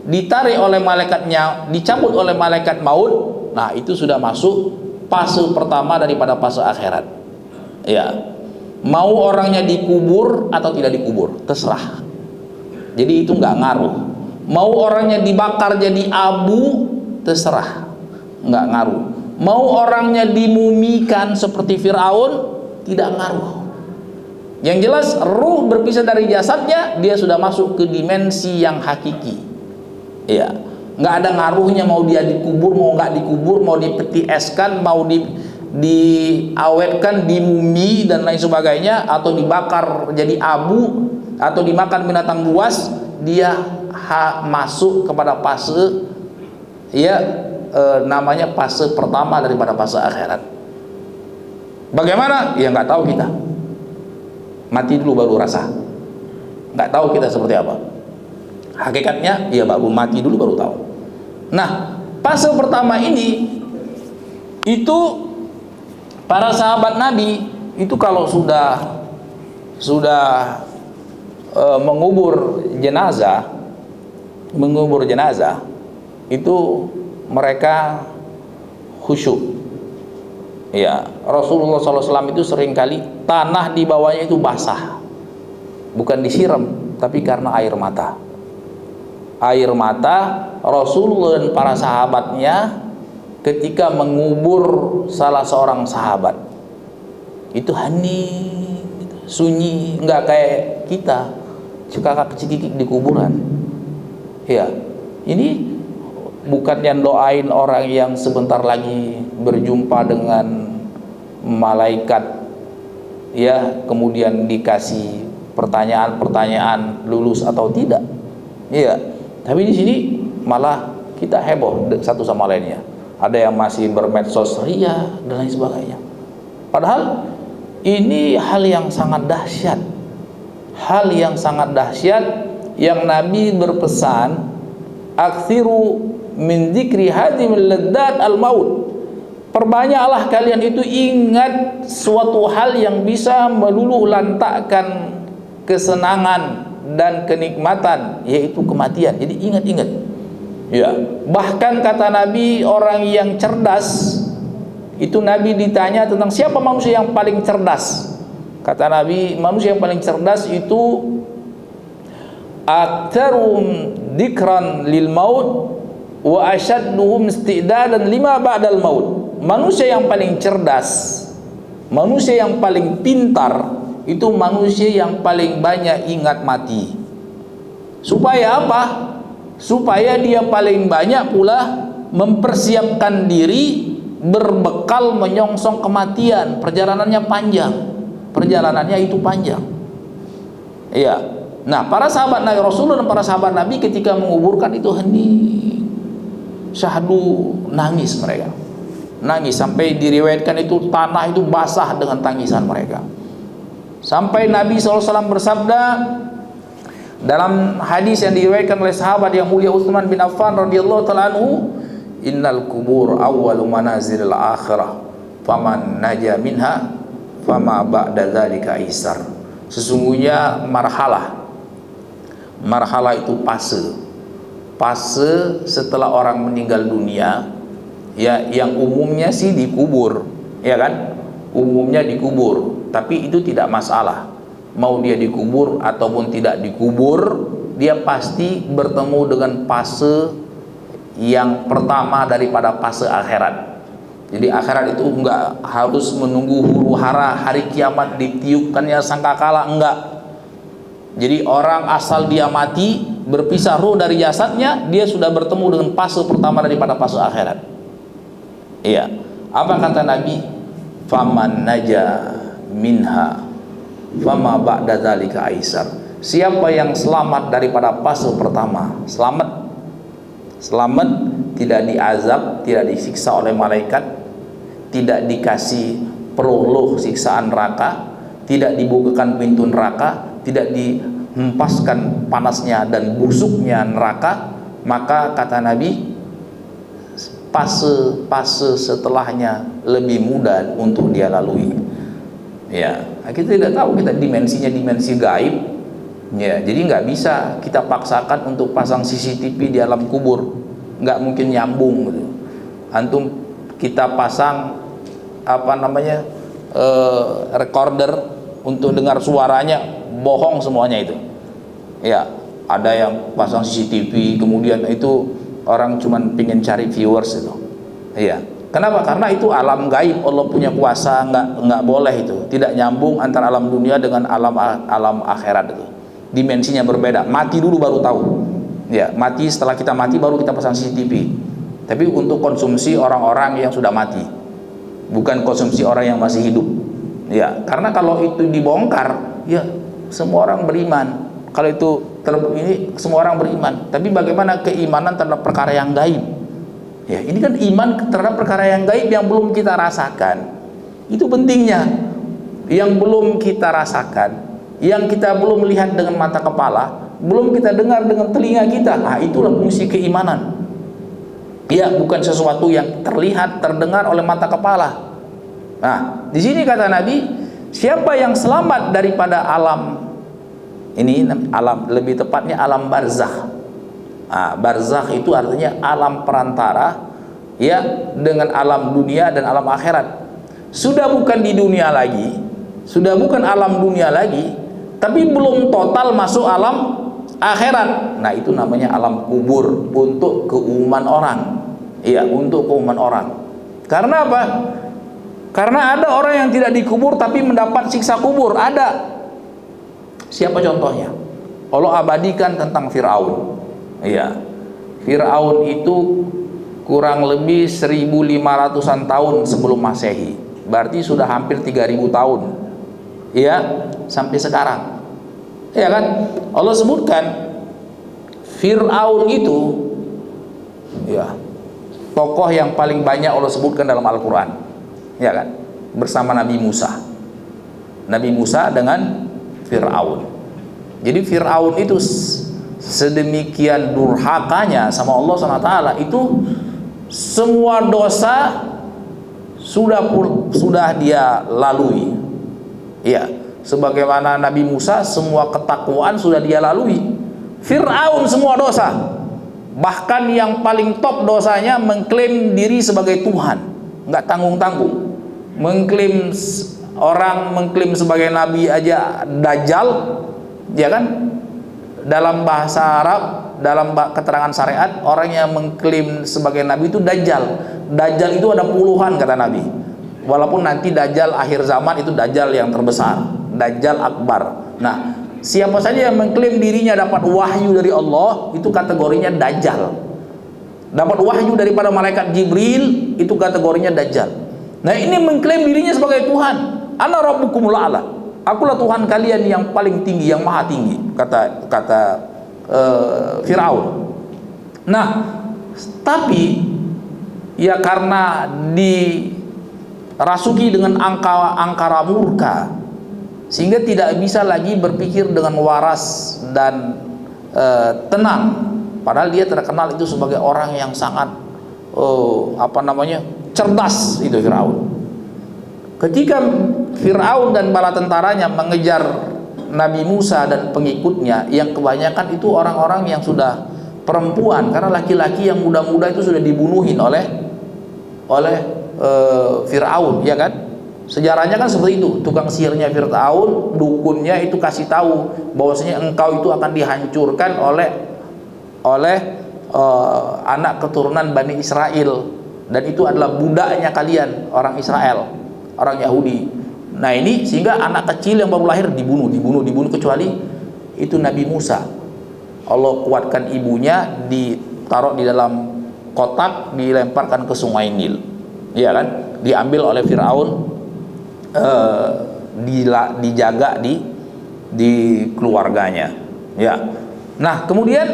ditarik oleh malaikatnya, dicabut oleh malaikat maut. Nah, itu sudah masuk fase pertama daripada fase akhirat. Ya. Mau orangnya dikubur atau tidak dikubur, terserah. Jadi itu nggak ngaruh. Mau orangnya dibakar jadi abu, terserah, nggak ngaruh. Mau orangnya dimumikan seperti Fir'aun, tidak ngaruh. Yang jelas ruh berpisah dari jasadnya, dia sudah masuk ke dimensi yang hakiki. Ya, nggak ada ngaruhnya mau dia dikubur, mau nggak dikubur, mau dipeti eskan, mau diawetkan, dimumi dan lain sebagainya, atau dibakar jadi abu, atau dimakan binatang buas, dia masuk kepada fase namanya fase pertama daripada fase akhirat. Bagaimana? Ya nggak tahu kita. Mati dulu baru rasa. Nggak tahu kita seperti apa. Hakikatnya ya baru mati dulu baru tahu. Nah, fase pertama ini itu para sahabat Nabi itu kalau sudah mengubur jenazah itu mereka khusyuk. Ya, Rasulullah SAW itu seringkali tanah di bawahnya itu basah, bukan disiram, tapi karena air mata. Air mata Rasulullah dan para sahabatnya ketika mengubur salah seorang sahabat itu hening, sunyi, nggak kayak kita cekakak-cekikik di kuburan. Ya, ini bukannya doain orang yang sebentar lagi berjumpa dengan malaikat, ya, kemudian dikasih pertanyaan-pertanyaan lulus atau tidak. Iya, tapi di sini malah kita heboh satu sama lainnya. Ada yang masih bermedsos ria dan lain sebagainya. Padahal ini hal yang sangat dahsyat. Hal yang sangat dahsyat yang Nabi berpesan, aksiru min dzikri hadimil laddat al maut. Perbanyaklah kalian itu ingat suatu hal yang bisa meluluh lantakkan kesenangan dan kenikmatan, yaitu kematian. Jadi ingat-ingat. Ya, bahkan kata Nabi, orang yang cerdas itu, Nabi ditanya tentang siapa manusia yang paling cerdas. Kata Nabi, manusia yang paling cerdas itu aktsarum dzikran lil maut wa asyadduhum istidadan lima ba'dal maut. Manusia yang paling cerdas, manusia yang paling pintar itu manusia yang paling banyak ingat mati. Supaya apa? Supaya dia paling banyak pula mempersiapkan diri berbekal menyongsong kematian. Perjalanannya panjang, perjalanannya itu panjang. Iya. Nah, para sahabat Nabi Rasulullah dan para sahabat Nabi ketika menguburkan itu hening, syahdu, nangis mereka, nangis sampai diriwayatkan itu tanah itu basah dengan tangisan mereka. Sampai Nabi SAW bersabda dalam hadis yang diriwayatkan oleh sahabat yang mulia Utsman bin Affan radhiyallahu taala anhu, innal kubur awwalu manazilil akhirah faman naja minha fama ba'da dzalika aisar. Sesungguhnya marhalah itu fase setelah orang meninggal dunia, ya, yang umumnya sih dikubur, ya kan, umumnya dikubur, tapi itu tidak masalah mau dia dikubur ataupun tidak dikubur, dia pasti bertemu dengan fase yang pertama daripada fase akhirat. Jadi akhirat itu enggak harus menunggu huru hara hari kiamat ditiupkannya sangkakala, enggak. Jadi orang asal dia mati, berpisah ruh dari jasadnya, dia sudah bertemu dengan fase pertama daripada fase akhirat. Iya. Apa kata Nabi? Faman naja minha fama ba'da dzalika aisar. Siapa yang selamat daripada fase pertama, selamat, tidak diazab, tidak disiksa oleh malaikat, tidak dikasih peruluh siksaan neraka, tidak dibukakan pintu neraka, tidak dihempaskan panasnya dan busuknya neraka, maka kata Nabi, fase setelahnya lebih mudah untuk dia lalui. Ya, kita tidak tahu, kita dimensinya dimensi gaib. Ya, jadi nggak bisa kita paksakan untuk pasang CCTV di alam kubur, nggak mungkin nyambung gitu. Antum kita pasang recorder untuk dengar suaranya, bohong semuanya itu. Ya, ada yang pasang CCTV, kemudian itu orang cuman pengen cari viewers itu. Iya. Kenapa? Karena itu alam gaib, Allah punya kuasa, nggak boleh itu. Tidak nyambung antara alam dunia dengan alam akhirat itu. Dimensinya berbeda. Mati dulu baru tahu. Ya, mati, setelah kita mati baru kita pasang CCTV. Tapi untuk konsumsi orang-orang yang sudah mati, bukan konsumsi orang yang masih hidup. Ya, karena kalau itu dibongkar, ya semua orang beriman. Kalau itu ini semua orang beriman. Tapi bagaimana keimanan terhadap perkara yang gaib? Ya, ini kan iman terhadap perkara yang gaib yang belum kita rasakan. Itu pentingnya. Yang belum kita rasakan, yang kita belum lihat dengan mata kepala, belum kita dengar dengan telinga kita. Nah, itulah fungsi keimanan. Ya, bukan sesuatu yang terlihat, terdengar oleh mata kepala. Nah, di sini kata Nabi, siapa yang selamat daripada alam ini, alam, lebih tepatnya alam barzakh. Nah, barzakh itu artinya alam perantara, ya, dengan alam dunia dan alam akhirat. sudah bukan di dunia lagi, sudah bukan alam dunia lagi, tapi belum total masuk alam akhirat. Nah, itu namanya alam kubur untuk keumuman orang. Iya, untuk keumuman orang. Karena apa? Karena ada orang yang tidak dikubur tapi mendapat siksa kubur. Ada. Siapa contohnya? Allah abadikan tentang Fir'aun. Iya. Fir'aun itu kurang lebih 1500-an tahun sebelum Masehi. Berarti sudah hampir 3000 tahun. Iya, sampai sekarang. Iya kan? Allah sebutkan Fir'aun itu, ya, tokoh yang paling banyak Allah sebutkan dalam Al-Quran, ya kan? Bersama Nabi Musa. Nabi Musa dengan Fir'aun. Jadi Fir'aun itu sedemikian durhakanya sama Allah SWT, itu semua dosa sudah dia lalui. Ya, sebagaimana Nabi Musa semua ketakwaan sudah dia lalui. Fir'aun semua dosa. Bahkan yang paling top dosanya mengklaim diri sebagai Tuhan, nggak tanggung-tanggung. Mengklaim sebagai nabi aja dajjal, ya kan? Dalam bahasa Arab, dalam keterangan syariat, orang yang mengklaim sebagai nabi itu dajjal. Dajjal itu ada puluhan kata Nabi. Walaupun nanti dajjal akhir zaman itu dajjal yang terbesar, dajjal akbar. Nah, siapa saja yang mengklaim dirinya dapat wahyu dari Allah, itu kategorinya dajjal. Dapat wahyu daripada malaikat Jibril, itu kategorinya dajjal. Nah, ini mengklaim dirinya sebagai Tuhan. Ana rabbukumul a'la. Akulah Tuhan kalian yang paling tinggi, yang maha tinggi, kata Fir'aun. Nah, tapi ya karena dirasuki dengan angkara murka, sehingga tidak bisa lagi berpikir dengan waras dan tenang. Padahal dia terkenal itu sebagai orang yang sangat cerdas, itu Fir'aun. Ketika Fir'aun dan bala tentaranya mengejar Nabi Musa dan pengikutnya, yang kebanyakan itu orang-orang yang sudah perempuan, karena laki-laki yang muda-muda itu sudah dibunuhin oleh Fir'aun, ya kan? Sejarahnya kan seperti itu. Tukang sihirnya Fir'aun, dukunnya itu kasih tahu bahwasanya engkau itu akan dihancurkan oleh anak keturunan Bani Israel, dan itu adalah budaknya kalian, orang Israel, orang Yahudi. Nah, ini sehingga anak kecil yang baru lahir dibunuh, kecuali itu Nabi Musa. Allah kuatkan ibunya, ditaruh di dalam kotak, dilemparkan ke Sungai Nil, ya kan? Diambil oleh Fir'aun, dijaga di keluarganya, ya. Nah, kemudian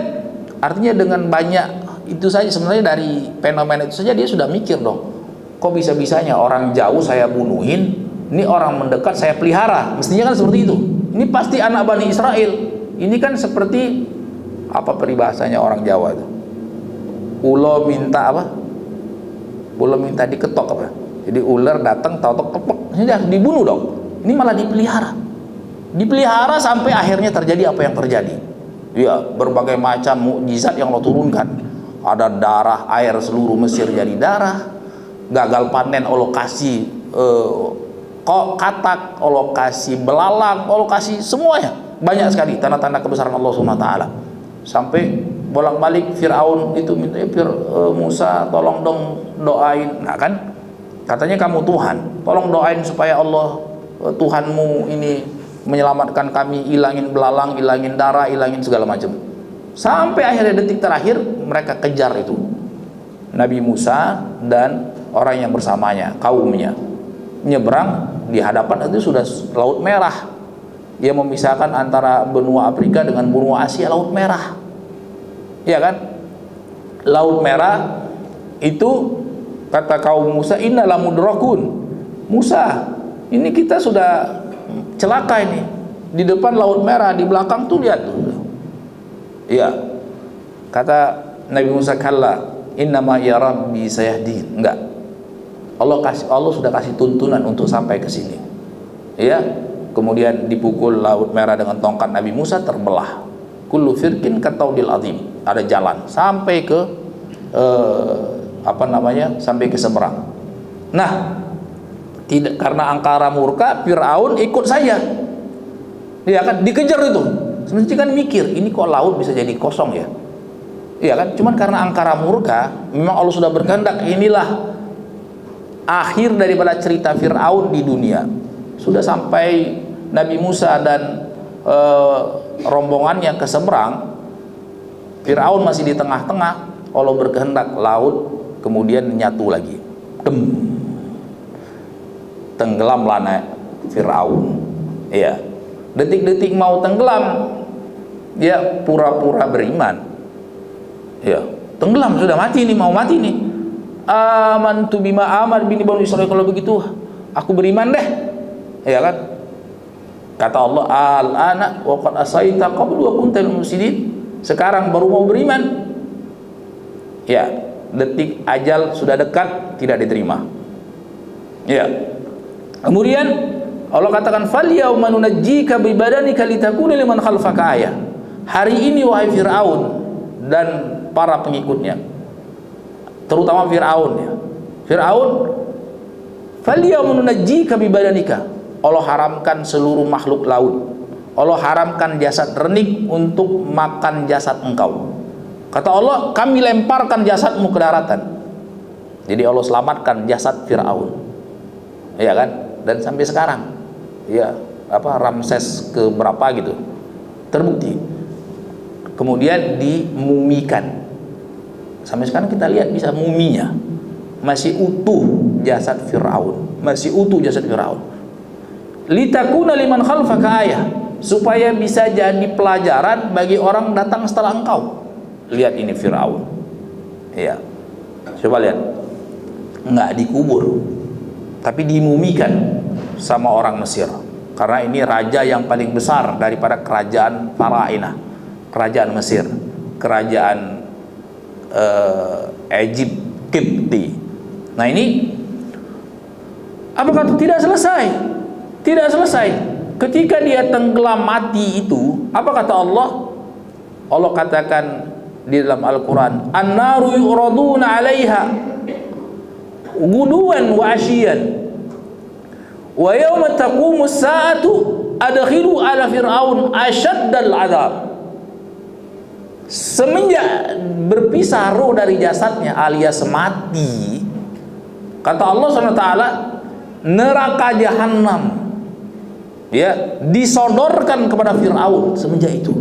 artinya dengan banyak itu saja, sebenarnya dari fenomena itu saja dia sudah mikir dong, kok bisa-bisanya orang jauh saya bunuhin, ini orang mendekat saya pelihara. Mestinya kan seperti itu. Ini pasti anak Bani Israel. Ini kan seperti apa peribahasanya orang Jawa itu? Ulo minta apa? Ulo minta diketok apa? Jadi ular datang tahu-tahu kepek, ini dah dibunuh dong. Ini malah dipelihara. Dipelihara sampai akhirnya terjadi apa yang terjadi. Ya, berbagai macam mukjizat yang Allah turunkan. Ada darah, air seluruh Mesir jadi darah. Gagal panen Allah kasih katak, Allah kasih belalang, Allah kasih semuanya. Banyak sekali tanda-tanda kebesaran Allah SWT. Sampai bolak-balik Fir'aun itu minta, Musa tolong dong doain. Nah kan, katanya kamu Tuhan, tolong doain supaya Allah Tuhanmu ini menyelamatkan kami, ilangin belalang, ilangin darah, ilangin segala macam. Sampai akhirnya detik terakhir mereka kejar itu Nabi Musa dan orang yang bersamanya, kaumnya. Nyebrang, di hadapan itu sudah Laut Merah yang memisahkan antara benua Afrika dengan benua Asia. Laut Merah, ya kan? Laut Merah itu kata kaum Musa, inna lamudrakun. Musa, ini kita sudah celaka ini. Di depan Laut Merah, di belakang tuh lihat tuh. Ya, kata Nabi Musa, kalla innama ya rabbi sayahdin. Enggak, Allah sudah kasih tuntunan untuk sampai ke sini. Ya, kemudian dipukul Laut Merah dengan tongkat Nabi Musa, terbelah. Kullu firqin kataudil azim. Ada jalan sampai ke sampai ke seberang. Nah, Tidak, karena angkara murka Fir'aun ikut saja. Iya kan, dikejar itu. Sebenarnya kan mikir, ini kok laut bisa jadi kosong ya? Iya kan, cuman karena angkara murka, memang Allah sudah berkehendak, inilah akhir daripada cerita Fir'aun di dunia. Sudah sampai Nabi Musa dan rombongannya ke seberang, Fir'aun masih di tengah-tengah. Allah berkehendak laut kemudian nyatu lagi. Tenggelamlah Fir'aun. Iya. Detik-detik mau tenggelam, dia pura-pura beriman. Ya, tenggelam, sudah mati nih, mau mati nih. Amantu bima amar bini bani Israil, kalau begitu aku beriman deh. Ya kan? Kata Allah, al-ana wa qad asaita qablu wa kunta minal mufsidin. Sekarang baru mau beriman. Ya, detik ajal sudah dekat, tidak diterima. Ya. Kemudian Allah katakan, fal yauma nunajjika bi badanika litakuna liman khalfaka ayah. Hari ini wahai Fir'aun dan para pengikutnya, terutama Fir'aun ya. Fir'aun, fal yauma nunajjika bi badanika. Allah haramkan seluruh makhluk laut. Allah haramkan jasad renik untuk makan jasad engkau. Kata Allah, kami lemparkan jasadmu ke daratan. Jadi Allah selamatkan jasad Fir'aun. Iya kan? Dan sampai sekarang, ya, Ramses ke berapa gitu, terbukti. Kemudian dimumikan. Sampai sekarang kita lihat bisa muminya. Masih utuh jasad Fir'aun. Masih utuh jasad Fir'aun. Litakuna liman khalfaka ayah, supaya bisa jadi pelajaran bagi orang datang setelah engkau. Lihat ini Fir'aun. Ya. Coba lihat. Enggak dikubur, tapi dimumikan sama orang Mesir. Karena ini raja yang paling besar daripada kerajaan Farainah, kerajaan Mesir, kerajaan Egypt, Kipti. Nah ini apakah tidak selesai? Tidak selesai. Ketika dia tenggelam mati itu, apa kata Allah? Allah katakan di dalam Al-Quran, an-naru yu'raduna 'alaiha guduwan wa asyiyan wa yawma taqumu as-sa'atu adkhilu ala fir'aun asyaddal 'adzab. Semenjak berpisah roh dari jasadnya alias mati, kata Allah SWT, neraka jahanam ya disodorkan kepada Fir'aun. Semenjak itu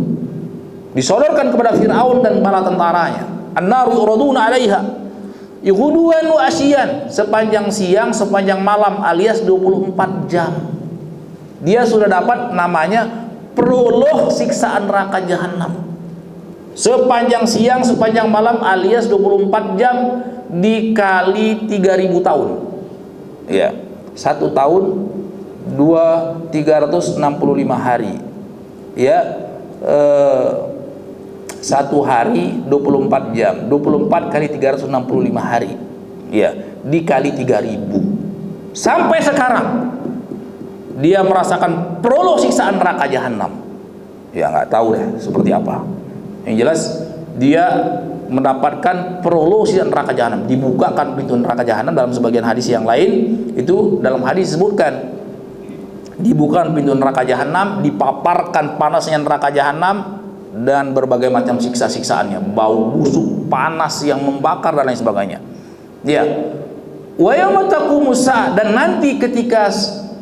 disodorkan kepada Fir'aun dan para tentaranya. An-naru yuraduna 'alaiha yughduwan wa asyian, sepanjang siang sepanjang malam alias 24 jam. Dia sudah dapat namanya prolog siksaan neraka jahanam. Sepanjang siang sepanjang malam alias 24 jam dikali 3000 tahun. Ya, 1 tahun 365 hari. Ya, 1 hari 24 jam, 24 kali 365 hari, ya, dikali 3000. Sampai sekarang dia merasakan prolog siksaan neraka jahanam. Ya nggak tahu deh seperti apa. Yang jelas dia mendapatkan prolog siksaan neraka jahanam. Dibukakan pintu neraka jahanam dalam sebagian hadis yang lain, itu dalam hadis disebutkan dibukakan pintu neraka jahanam, dipaparkan panasnya neraka jahanam dan berbagai macam siksa-siksaannya, bau busuk, panas yang membakar dan lain sebagainya. Ya. Wa yauma taqumus sa'a, dan nanti ketika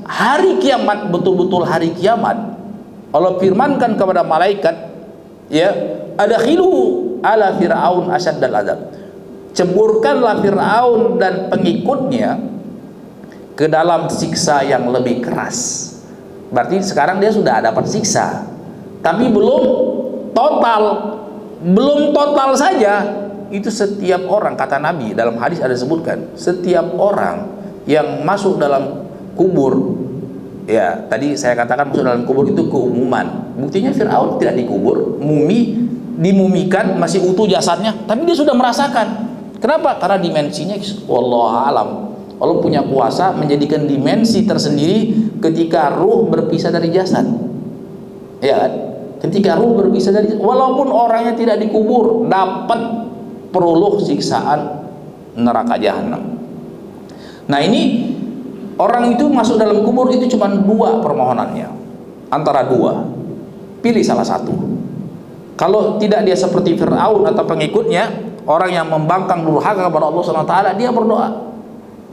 hari kiamat, betul-betul hari kiamat, Allah firmankan kepada malaikat, ya, adkhilu ala fir'aun asyaddal azab. Ceburkanlah Fir'aun dan pengikutnya ke dalam siksa yang lebih keras. Berarti sekarang dia sudah dapat siksa, tapi belum total saja. Itu setiap orang, kata Nabi dalam hadis ada sebutkan, setiap orang yang masuk dalam kubur, ya tadi saya katakan masuk dalam kubur itu keumuman. Buktinya Fir'aun tidak dikubur, dimumikan, masih utuh jasadnya, tapi dia sudah merasakan. Kenapa? Karena dimensinya wallahu alam, Allah punya kuasa menjadikan dimensi tersendiri ketika ruh berpisah dari jasad. Ya kan? Ketika ruh berpisah dari, walaupun orangnya tidak dikubur, dapat prolog siksaan neraka jahanam. Nah ini orang itu masuk dalam kubur itu cuma dua permohonannya, antara dua, pilih salah satu. Kalau tidak dia seperti Fir'aun atau pengikutnya, orang yang membangkang durhaka kepada Allah SWT, dia berdoa,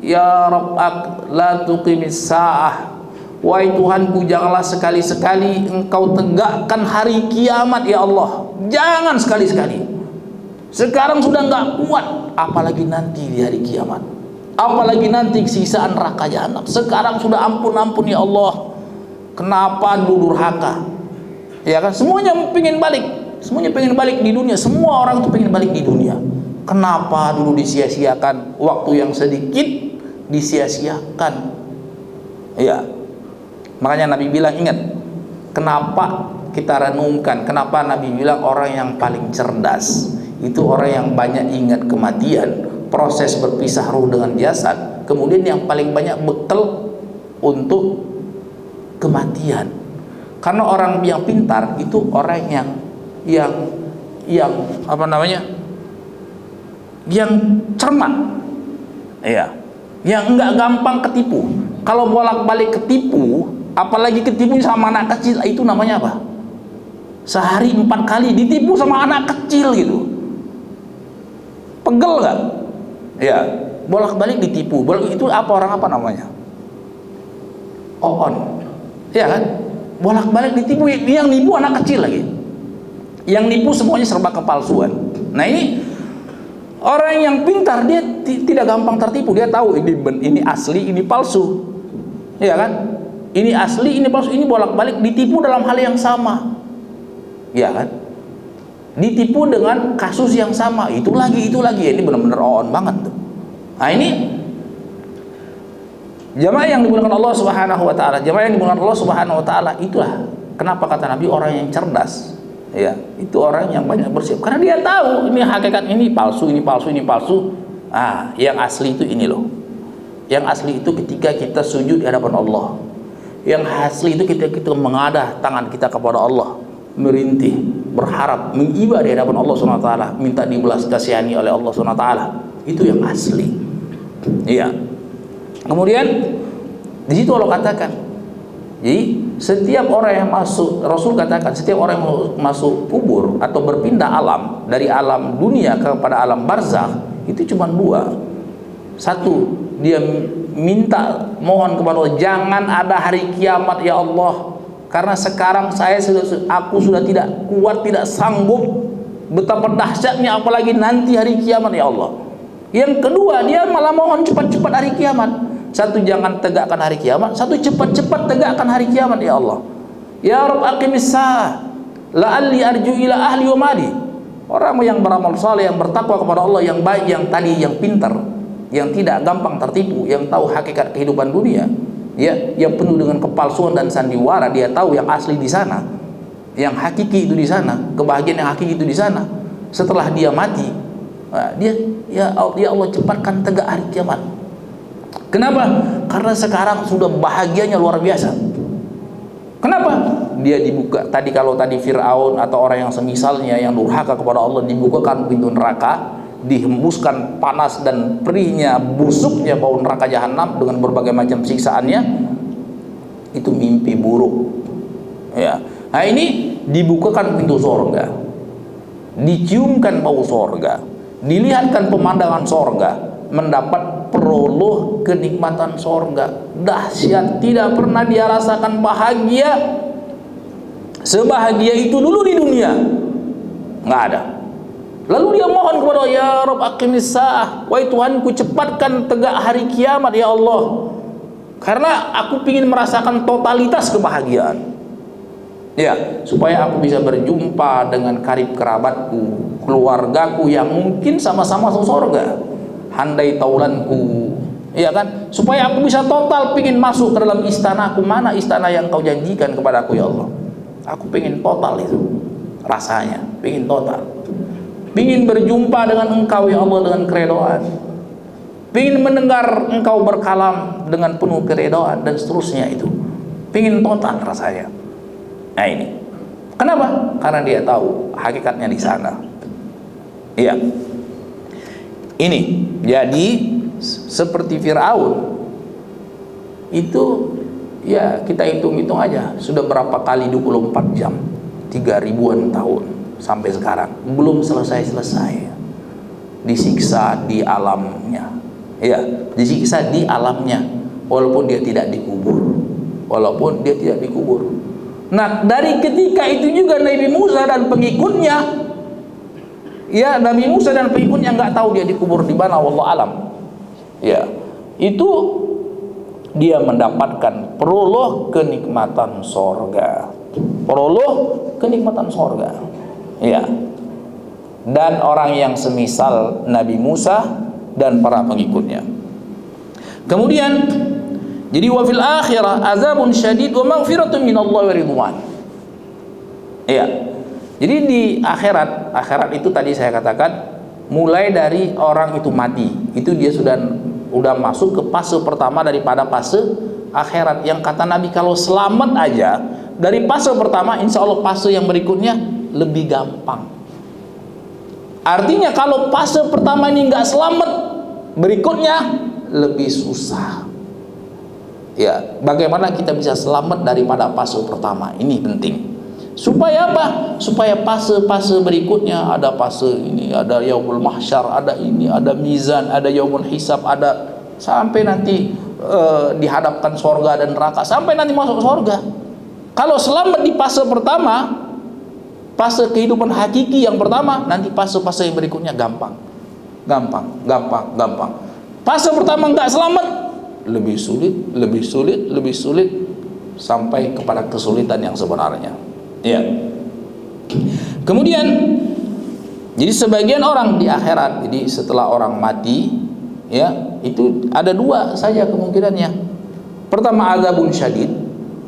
ya Rabb la tuqimis sa'ah, wahai Tuhanku, janganlah sekali-sekali engkau tegakkan hari kiamat ya Allah, jangan sekali-sekali. Sekarang sudah enggak kuat, apalagi nanti di hari kiamat, apalagi nanti sisaan neraka jahanam. Sekarang sudah ampun-ampun ya Allah, kenapa dulu durhaka? Ya kan, semuanya pengen balik, semuanya pengen balik di dunia, semua orang itu pengen balik di dunia. Kenapa dulu disia-siakan, waktu yang sedikit disia-siakan? Ya, makanya Nabi bilang, ingat, kenapa kita renungkan, kenapa Nabi bilang orang yang paling cerdas itu orang yang banyak ingat kematian, proses berpisah ruh dengan jasad, kemudian yang paling banyak bekal untuk kematian. Karena orang yang pintar itu orang yang apa namanya, yang cermat, ya, yang enggak gampang ketipu. Kalau bolak-balik ketipu, apalagi ketipu sama anak kecil, itu namanya apa? Sehari 4 kali ditipu sama anak kecil gitu, pegel kan? Ya, bolak-balik ditipu. Itu apa, orang apa namanya? Oon, ya kan? Bolak-balik ditipu, yang nipu anak kecil lagi, yang nipu semuanya serba kepalsuan. Nah, ini orang yang pintar, dia tidak gampang tertipu. Dia tahu ini asli, ini palsu, ya kan? Ini asli, ini palsu. Ini bolak-balik ditipu dalam hal yang sama, ya kan? Ditipu dengan kasus yang sama, itu lagi. Ini benar-benar on banget tuh. Nah, ini jamaah yang dimuliakan Allah Subhanahu wa taala, jamaah yang dimuliakan Allah Subhanahu wa taala, itulah kenapa kata Nabi orang yang cerdas, ya, itu orang yang banyak bersiap, karena dia tahu ini hakikat, ini palsu, ini palsu, ini palsu. Ah, yang asli itu ini loh. Yang asli itu ketika kita sujud di hadapan Allah. Yang asli itu kita mengadah tangan kita kepada Allah, merintih, berharap, mengiba di hadapan Allah SWT, minta dibelas kasihani oleh Allah SWT. Itu yang asli. Iya. Kemudian di situ Allah katakan, jadi setiap orang yang masuk, Rasul katakan, setiap orang yang masuk kubur atau berpindah alam dari alam dunia kepada alam barzakh, itu cuma dua. Satu, dia minta, mohon kepada Allah, jangan ada hari kiamat ya Allah, karena sekarang aku sudah tidak kuat, tidak sanggup, betapa dahsyatnya apalagi nanti hari kiamat ya Allah. Yang kedua, dia malah mohon cepat-cepat hari kiamat. Satu, jangan tegakkan hari kiamat. Satu, cepat-cepat tegakkan hari kiamat ya Allah. Ya Rabb aqimis sa'ah la'alli arju ila ahli wa mali. Orang yang beramal saleh, yang bertakwa kepada Allah, yang baik, yang tadi, yang pintar, yang tidak gampang tertipu, yang tahu hakikat kehidupan dunia, ya, yang penuh dengan kepalsuan dan sandiwara. Dia tahu yang asli di sana, yang hakiki itu di sana, kebahagiaan yang hakiki itu di sana. Setelah dia mati, dia, ya Allah, cepatkan tegak hari kiamat. Kenapa? Karena sekarang sudah bahagianya luar biasa. Kenapa? Dia dibuka tadi, kalau tadi Fir'aun atau orang yang semisalnya yang durhaka kepada Allah, dibukakan pintu neraka, dihembuskan panas dan perihnya, busuknya bau neraka jahanam dengan berbagai macam siksaannya. Itu mimpi buruk, ya. Nah, ini dibukakan pintu sorga, diciumkan bau sorga, dilihatkan pemandangan sorga, mendapat peroloh kenikmatan sorga. Dahsyat, tidak pernah dia rasakan bahagia sebahagia itu dulu di dunia, nggak ada. Lalu dia mohon kepada Allah, ya Rabb aqimis sa'ah, wahai Tuhanku, cepatkan tegak hari kiamat ya Allah, karena aku ingin merasakan totalitas kebahagiaan, ya, supaya aku bisa berjumpa dengan karib kerabatku, keluargaku yang mungkin sama-sama surga, handai taulanku, ya kan, supaya aku bisa total ingin masuk ke dalam istanaku. Mana istana yang kau janjikan kepada aku ya Allah? Aku ingin total itu rasanya, ingin total, ingin berjumpa dengan engkau ya Allah dengan keredoan, ingin mendengar engkau berkalam dengan penuh keredoan, dan seterusnya. Itu ingin total rasanya. Nah, ini kenapa? Karena dia tahu hakikatnya di sana. Iya. Ini jadi seperti Fir'aun, itu ya kita hitung-hitung aja sudah berapa kali 24 jam, 3000-an tahun sampai sekarang belum selesai-selesai disiksa di alamnya, ya, disiksa di alamnya walaupun dia tidak dikubur, walaupun dia tidak dikubur. Nah, dari ketika itu juga Nabi Musa dan pengikutnya, ya, Nabi Musa dan pengikutnya nggak tahu dia dikubur di mana, wallahu alam. Ya, itu dia mendapatkan prolog kenikmatan sorga, prolog kenikmatan sorga. Ya, dan orang yang semisal Nabi Musa dan para pengikutnya. Kemudian jadi wa fil akhirah azabun syadid wa maghfiratun minallahi wa ridwan. Iya. Jadi di akhirat itu tadi saya katakan mulai dari orang itu mati, itu dia sudah masuk ke fase pertama daripada fase akhirat, yang kata Nabi kalau selamat aja dari fase pertama, insya Allah fase yang berikutnya lebih gampang. Artinya kalau fase pertama ini nggak selamat, berikutnya lebih susah. Ya, bagaimana kita bisa selamat daripada fase pertama? Ini penting. Supaya apa? Supaya fase-fase berikutnya, ada fase ini, ada yaumul mahsyar, ada ini, ada mizan, ada yaumul hisab, ada sampai nanti dihadapkan sorga dan neraka, sampai nanti masuk sorga. Kalau selamat di fase pertama, fase kehidupan hakiki yang pertama, nanti fase-fase yang berikutnya gampang. Fase pertama nggak selamat, lebih sulit sampai kepada kesulitan yang sebenarnya. Ya. Kemudian jadi sebagian orang di akhirat, jadi setelah orang mati, ya, itu ada dua saja kemungkinannya. Pertama, azabun syadid,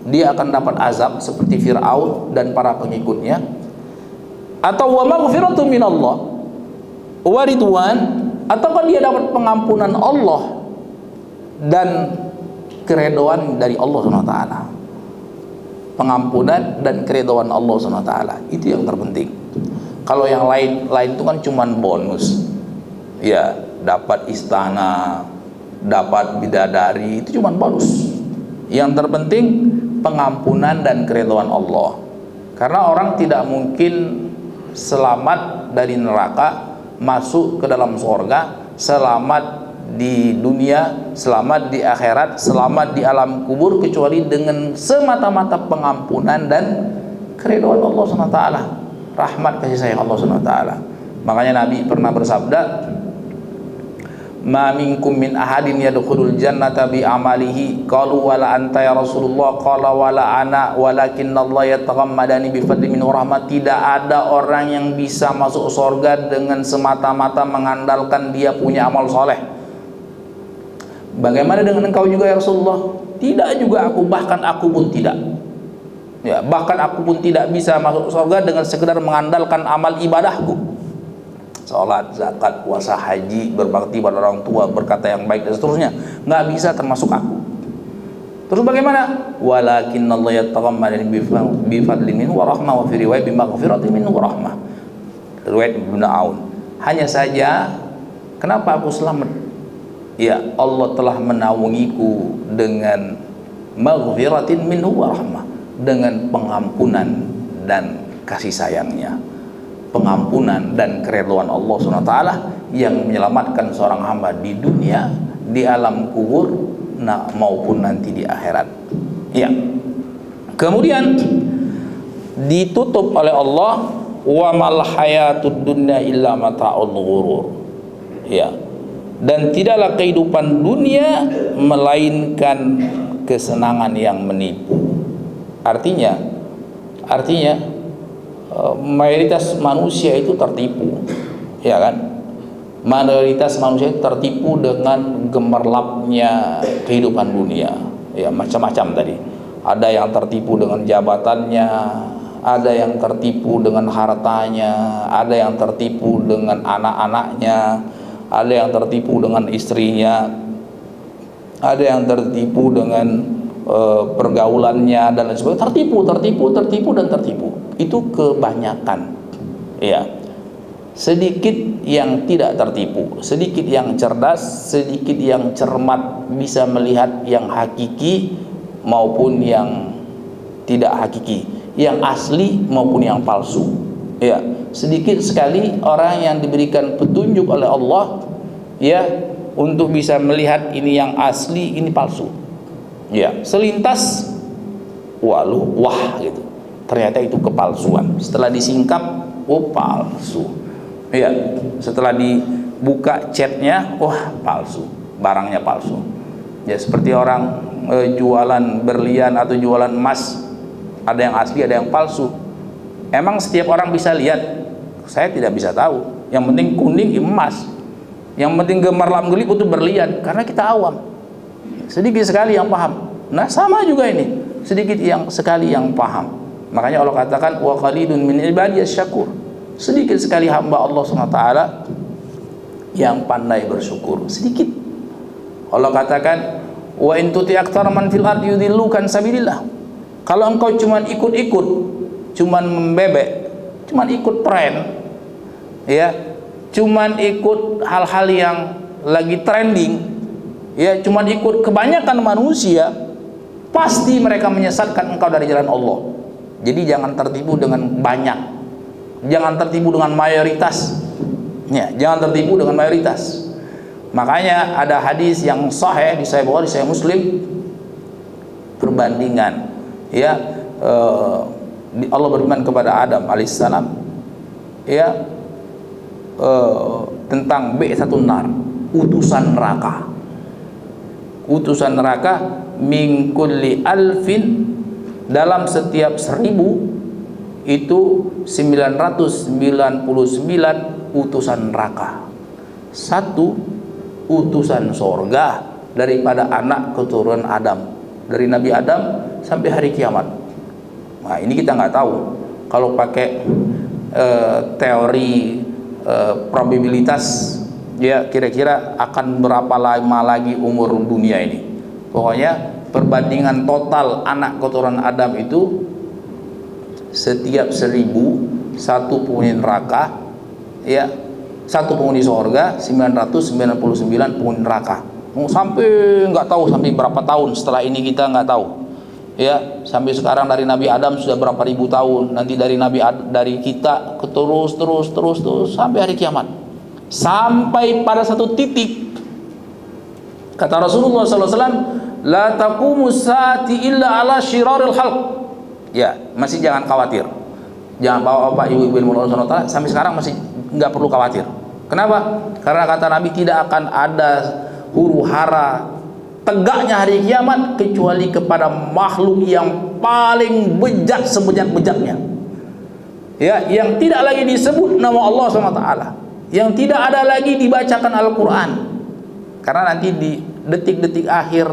dia akan dapat azab seperti Fir'aun dan para pengikutnya, atau wa maghfiratun minallah wa ridwan, ataukah dia dapat pengampunan Allah dan keridhaan dari Allah SWT. Pengampunan dan keridhaan Allah SWT, itu yang terpenting. Kalau yang lain itu kan cuman bonus, ya, dapat istana, dapat bidadari, itu cuman bonus. Yang terpenting pengampunan dan keridhaan Allah, karena orang tidak mungkin selamat dari neraka masuk ke dalam surga, selamat di dunia, selamat di akhirat, selamat di alam kubur, kecuali dengan semata-mata pengampunan dan keridhaan Allah SWT, rahmat kasih sayang Allah SWT. Makanya Nabi pernah bersabda, ma minkum min ahadin yadkhulul jannata bi amalihi, qalu wala anta ya Rasulullah, qala wala ana walakinnallaha yataghammadani bi fadli min rahmat. Tidak ada orang yang bisa masuk surga dengan semata-mata mengandalkan dia punya amal soleh. Bagaimana dengan engkau juga ya Rasulullah? Tidak juga aku, bahkan aku pun tidak. Ya, bahkan aku pun tidak bisa masuk surga dengan sekedar mengandalkan amal ibadahku. Salat, zakat, puasa, haji, berbakti pada orang tua, berkata yang baik dan seterusnya. Nggak bisa termasuk aku. Terus bagaimana? Walakinnallaha yataghammadani bi fadli minhu wa rahmah, wa fi riwayat bi maghfiratin minhu wa rahmah. Riwayat Ibnu Aun. Hanya saja kenapa aku selamat? Ya, Allah telah menaungiku dengan maghfiratin minhu wa rahmah, dengan pengampunan dan kasih sayangnya, pengampunan dan keridhaan Allah SWT yang menyelamatkan seorang hamba di dunia, di alam kubur, maupun nanti di akhirat. Ya. Kemudian ditutup oleh Allah, wa mal hayatud dunya illa mata'ul ghurur. Ya. Dan tidaklah kehidupan dunia melainkan kesenangan yang menipu. Artinya mayoritas manusia itu tertipu, ya kan? Mayoritas manusia itu tertipu dengan gemerlapnya kehidupan dunia, ya, macam-macam tadi. Ada yang tertipu dengan jabatannya, ada yang tertipu dengan hartanya, ada yang tertipu dengan anak-anaknya, ada yang tertipu dengan istrinya, ada yang tertipu dengan pergaulannya dan lain sebagainya. Tertipu. Itu kebanyakan. Ya. sedikit yang tidak tertipu, sedikit yang cerdas, sedikit yang cermat, bisa melihat yang hakiki maupun yang tidak hakiki, yang asli maupun yang palsu. Ya, sedikit sekali orang yang diberikan petunjuk oleh Allah, ya, untuk bisa melihat ini yang asli, ini palsu. Ya, selintas walu wah gitu, ternyata itu kepalsuan. Setelah disingkap, oh palsu. Ya, setelah dibuka chatnya, wah palsu, barangnya palsu. Ya, seperti orang jualan berlian atau jualan emas, ada yang asli, ada yang palsu. Emang setiap orang bisa lihat? Saya tidak bisa tahu. Yang penting kuning emas, yang penting gemerlap gelip itu berlian, karena kita awam, sedikit sekali yang paham. Nah, sama juga ini, sedikit yang sekali yang paham. Makanya Allah katakan wa qalilun min ibadiyas syakur, sedikit sekali hamba Allah SWT yang pandai bersyukur, sedikit. Allah katakan wa in tuti aktsara man fil ardi yudillukan sabilillah, kalau engkau cuman ikut-ikut, cuman membebek, cuman ikut tren, ya, cuman ikut hal-hal yang lagi trending, ya, cuman ikut kebanyakan manusia, pasti mereka menyesatkan engkau dari jalan Allah. Jadi jangan tertipu dengan banyak, jangan tertipu dengan mayoritas, ya, jangan tertipu dengan mayoritas. Makanya ada hadis yang sahih di Sahih Bukhari, di Sahih Muslim, perbandingan, ya, Allah berfirman kepada Adam alaihissalam, ya, tentang bi'tsatun nar, utusan neraka. Utusan neraka min kulli alfin, dalam setiap 1000 itu 999 utusan neraka, satu utusan sorga daripada anak keturunan Adam, dari Nabi Adam sampai hari kiamat. Nah, ini kita nggak tahu kalau pakai teori probabilitas, ya, kira-kira akan berapa lama lagi umur dunia ini. Pokoknya perbandingan total anak keturunan Adam itu setiap 1000 satu penghuni neraka, ya, satu penghuni sorga, 999 penghuni neraka. Sampai nggak tahu sampai berapa tahun setelah ini, kita nggak tahu, ya. Sampai sekarang dari Nabi Adam sudah berapa ribu tahun, nanti dari dari kita terus sampai hari kiamat, sampai pada satu titik kata Rasulullah SAW, la taqumus saati illa ala syiraril khalq. Ya, masih jangan khawatir, jangan bapak-bapak, ibu-ibu yang Allah SWT, sampai sekarang masih nggak perlu khawatir. Kenapa? Karena kata Nabi, tidak akan ada huru hara tegaknya hari kiamat kecuali kepada makhluk yang paling bejat sebejat-bejatnya, ya, yang tidak lagi disebut nama Allah SWT, yang tidak ada lagi dibacakan Al-Quran, karena nanti di detik-detik akhir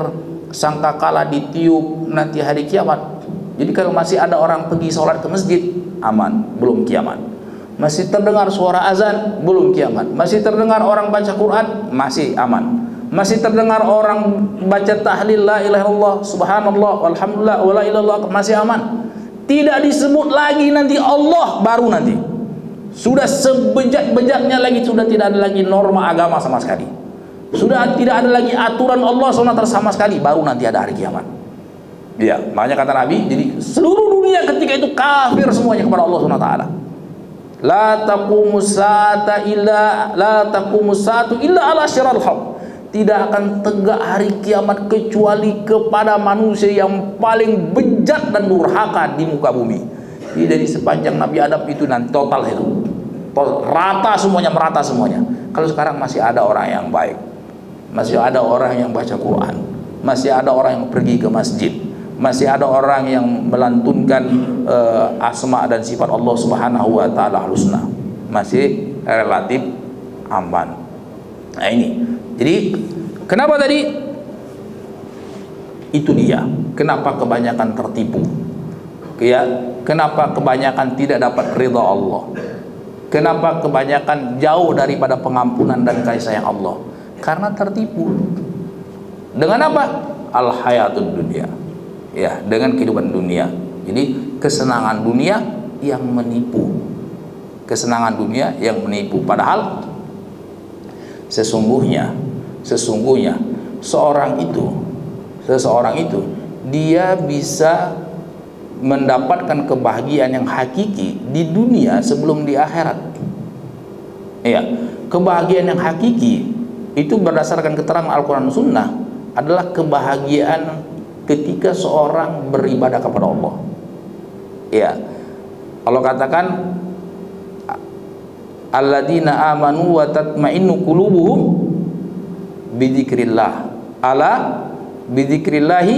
sangkakala ditiup nanti hari kiamat. Jadi kalau masih ada orang pergi sholat ke masjid, aman, belum kiamat. Masih terdengar suara azan, belum kiamat. Masih terdengar orang baca Quran, masih aman. Masih terdengar orang baca tahlil la ilaha illallah, subhanallah, walhamdulillah, wala ilaha illallah, masih aman. Tidak disebut lagi nanti Allah, baru nanti. Sudah sebejat-bejatnya lagi, sudah tidak ada lagi norma agama sama sekali. Sudah tidak ada lagi aturan Allah SWT sama sekali, baru nanti ada hari kiamat. Ya, makanya kata Nabi, jadi seluruh dunia ketika itu kafir semuanya kepada Allah SWT. La taqumus saatu illa ala syiraril khalq. Tidak akan tegak hari kiamat kecuali kepada manusia yang paling bejat dan durhaka di muka bumi. Jadi dari sepanjang Nabi Adam itu nanti total itu, rata semuanya, merata semuanya. Kalau sekarang masih ada orang yang baik, masih ada orang yang baca Quran, masih ada orang yang pergi ke masjid, masih ada orang yang melantunkan asma dan sifat Allah Subhanahu wa taala husna, masih relatif aman. Nah ini, jadi kenapa tadi? Itu dia, kenapa kebanyakan tertipu, ya, kenapa kebanyakan tidak dapat ridha Allah, kenapa kebanyakan jauh daripada pengampunan dan kasih sayang Allah. Karena tertipu dengan apa? Al hayatud dunia, ya, dengan kehidupan dunia. Jadi kesenangan dunia yang menipu, kesenangan dunia yang menipu. Padahal sesungguhnya seseorang itu dia bisa mendapatkan kebahagiaan yang hakiki di dunia sebelum di akhirat. Iya, kebahagiaan yang hakiki itu berdasarkan keterangan Al-Quran Sunnah adalah kebahagiaan ketika seorang beribadah kepada Allah. Iya, Allah katakan alladzina amanu wa tatma'innu qulubuhum bidzikrillah, ala bidzikrillahi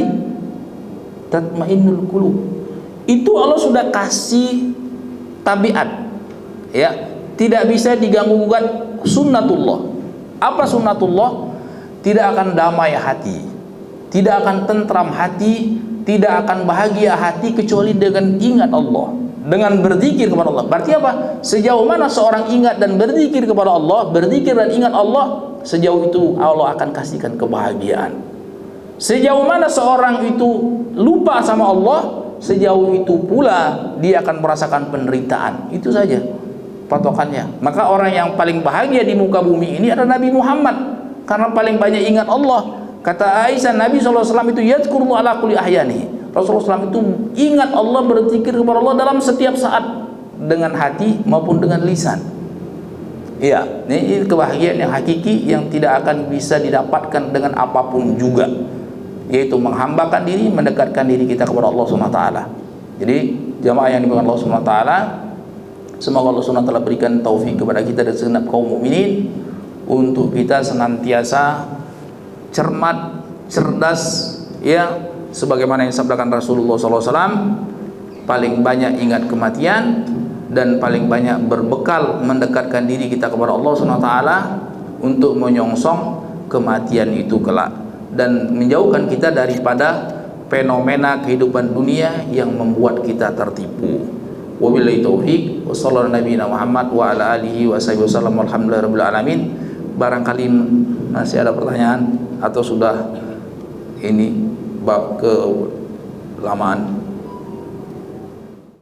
tatma'innul qulub. Itu Allah sudah kasih tabiat, ya, tidak bisa diganggu gugat. Sunnatullah. Apa sunnatullah? Tidak akan damai hati, tidak akan tentram hati, tidak akan bahagia hati kecuali dengan ingat Allah, dengan berzikir kepada Allah. Berarti apa? Sejauh mana seorang ingat dan berzikir kepada Allah, berzikir dan ingat Allah, sejauh itu Allah akan kasihkan kebahagiaan. Sejauh mana seorang itu lupa sama Allah, sejauh itu pula dia akan merasakan penderitaan. Itu saja patokannya. Maka orang yang paling bahagia di muka bumi ini adalah Nabi Muhammad, karena paling banyak ingat Allah. Kata Aisyah, Nabi SAW itu yadhkurullah ala kulli ahyani. Rasulullah SAW itu ingat Allah, berzikir kepada Allah dalam setiap saat, dengan hati maupun dengan lisan. Iya, ini kebahagiaan yang hakiki yang tidak akan bisa didapatkan dengan apapun juga, yaitu menghambakan diri, mendekatkan diri kita kepada Allah SWT. Jadi jamaah yang dimuliakan Allah SWT, semoga Allah SWT berikan taufik kepada kita dan segenap kaum mukminin untuk kita senantiasa cermat, cerdas, ya, sebagaimana yang disabdakan Rasulullah SAW, paling banyak ingat kematian dan paling banyak berbekal mendekatkan diri kita kepada Allah SWT untuk menyongsong kematian itu kelak, dan menjauhkan kita daripada fenomena kehidupan dunia yang membuat kita tertipu. Wabillahi taufiq, wa sallallahu nabiyina Muhammad wa ala alihi wa sahbihi wasallam, walhamdulillahirabbil alamin. Barangkali masih ada pertanyaan atau sudah ini bab kelamaan.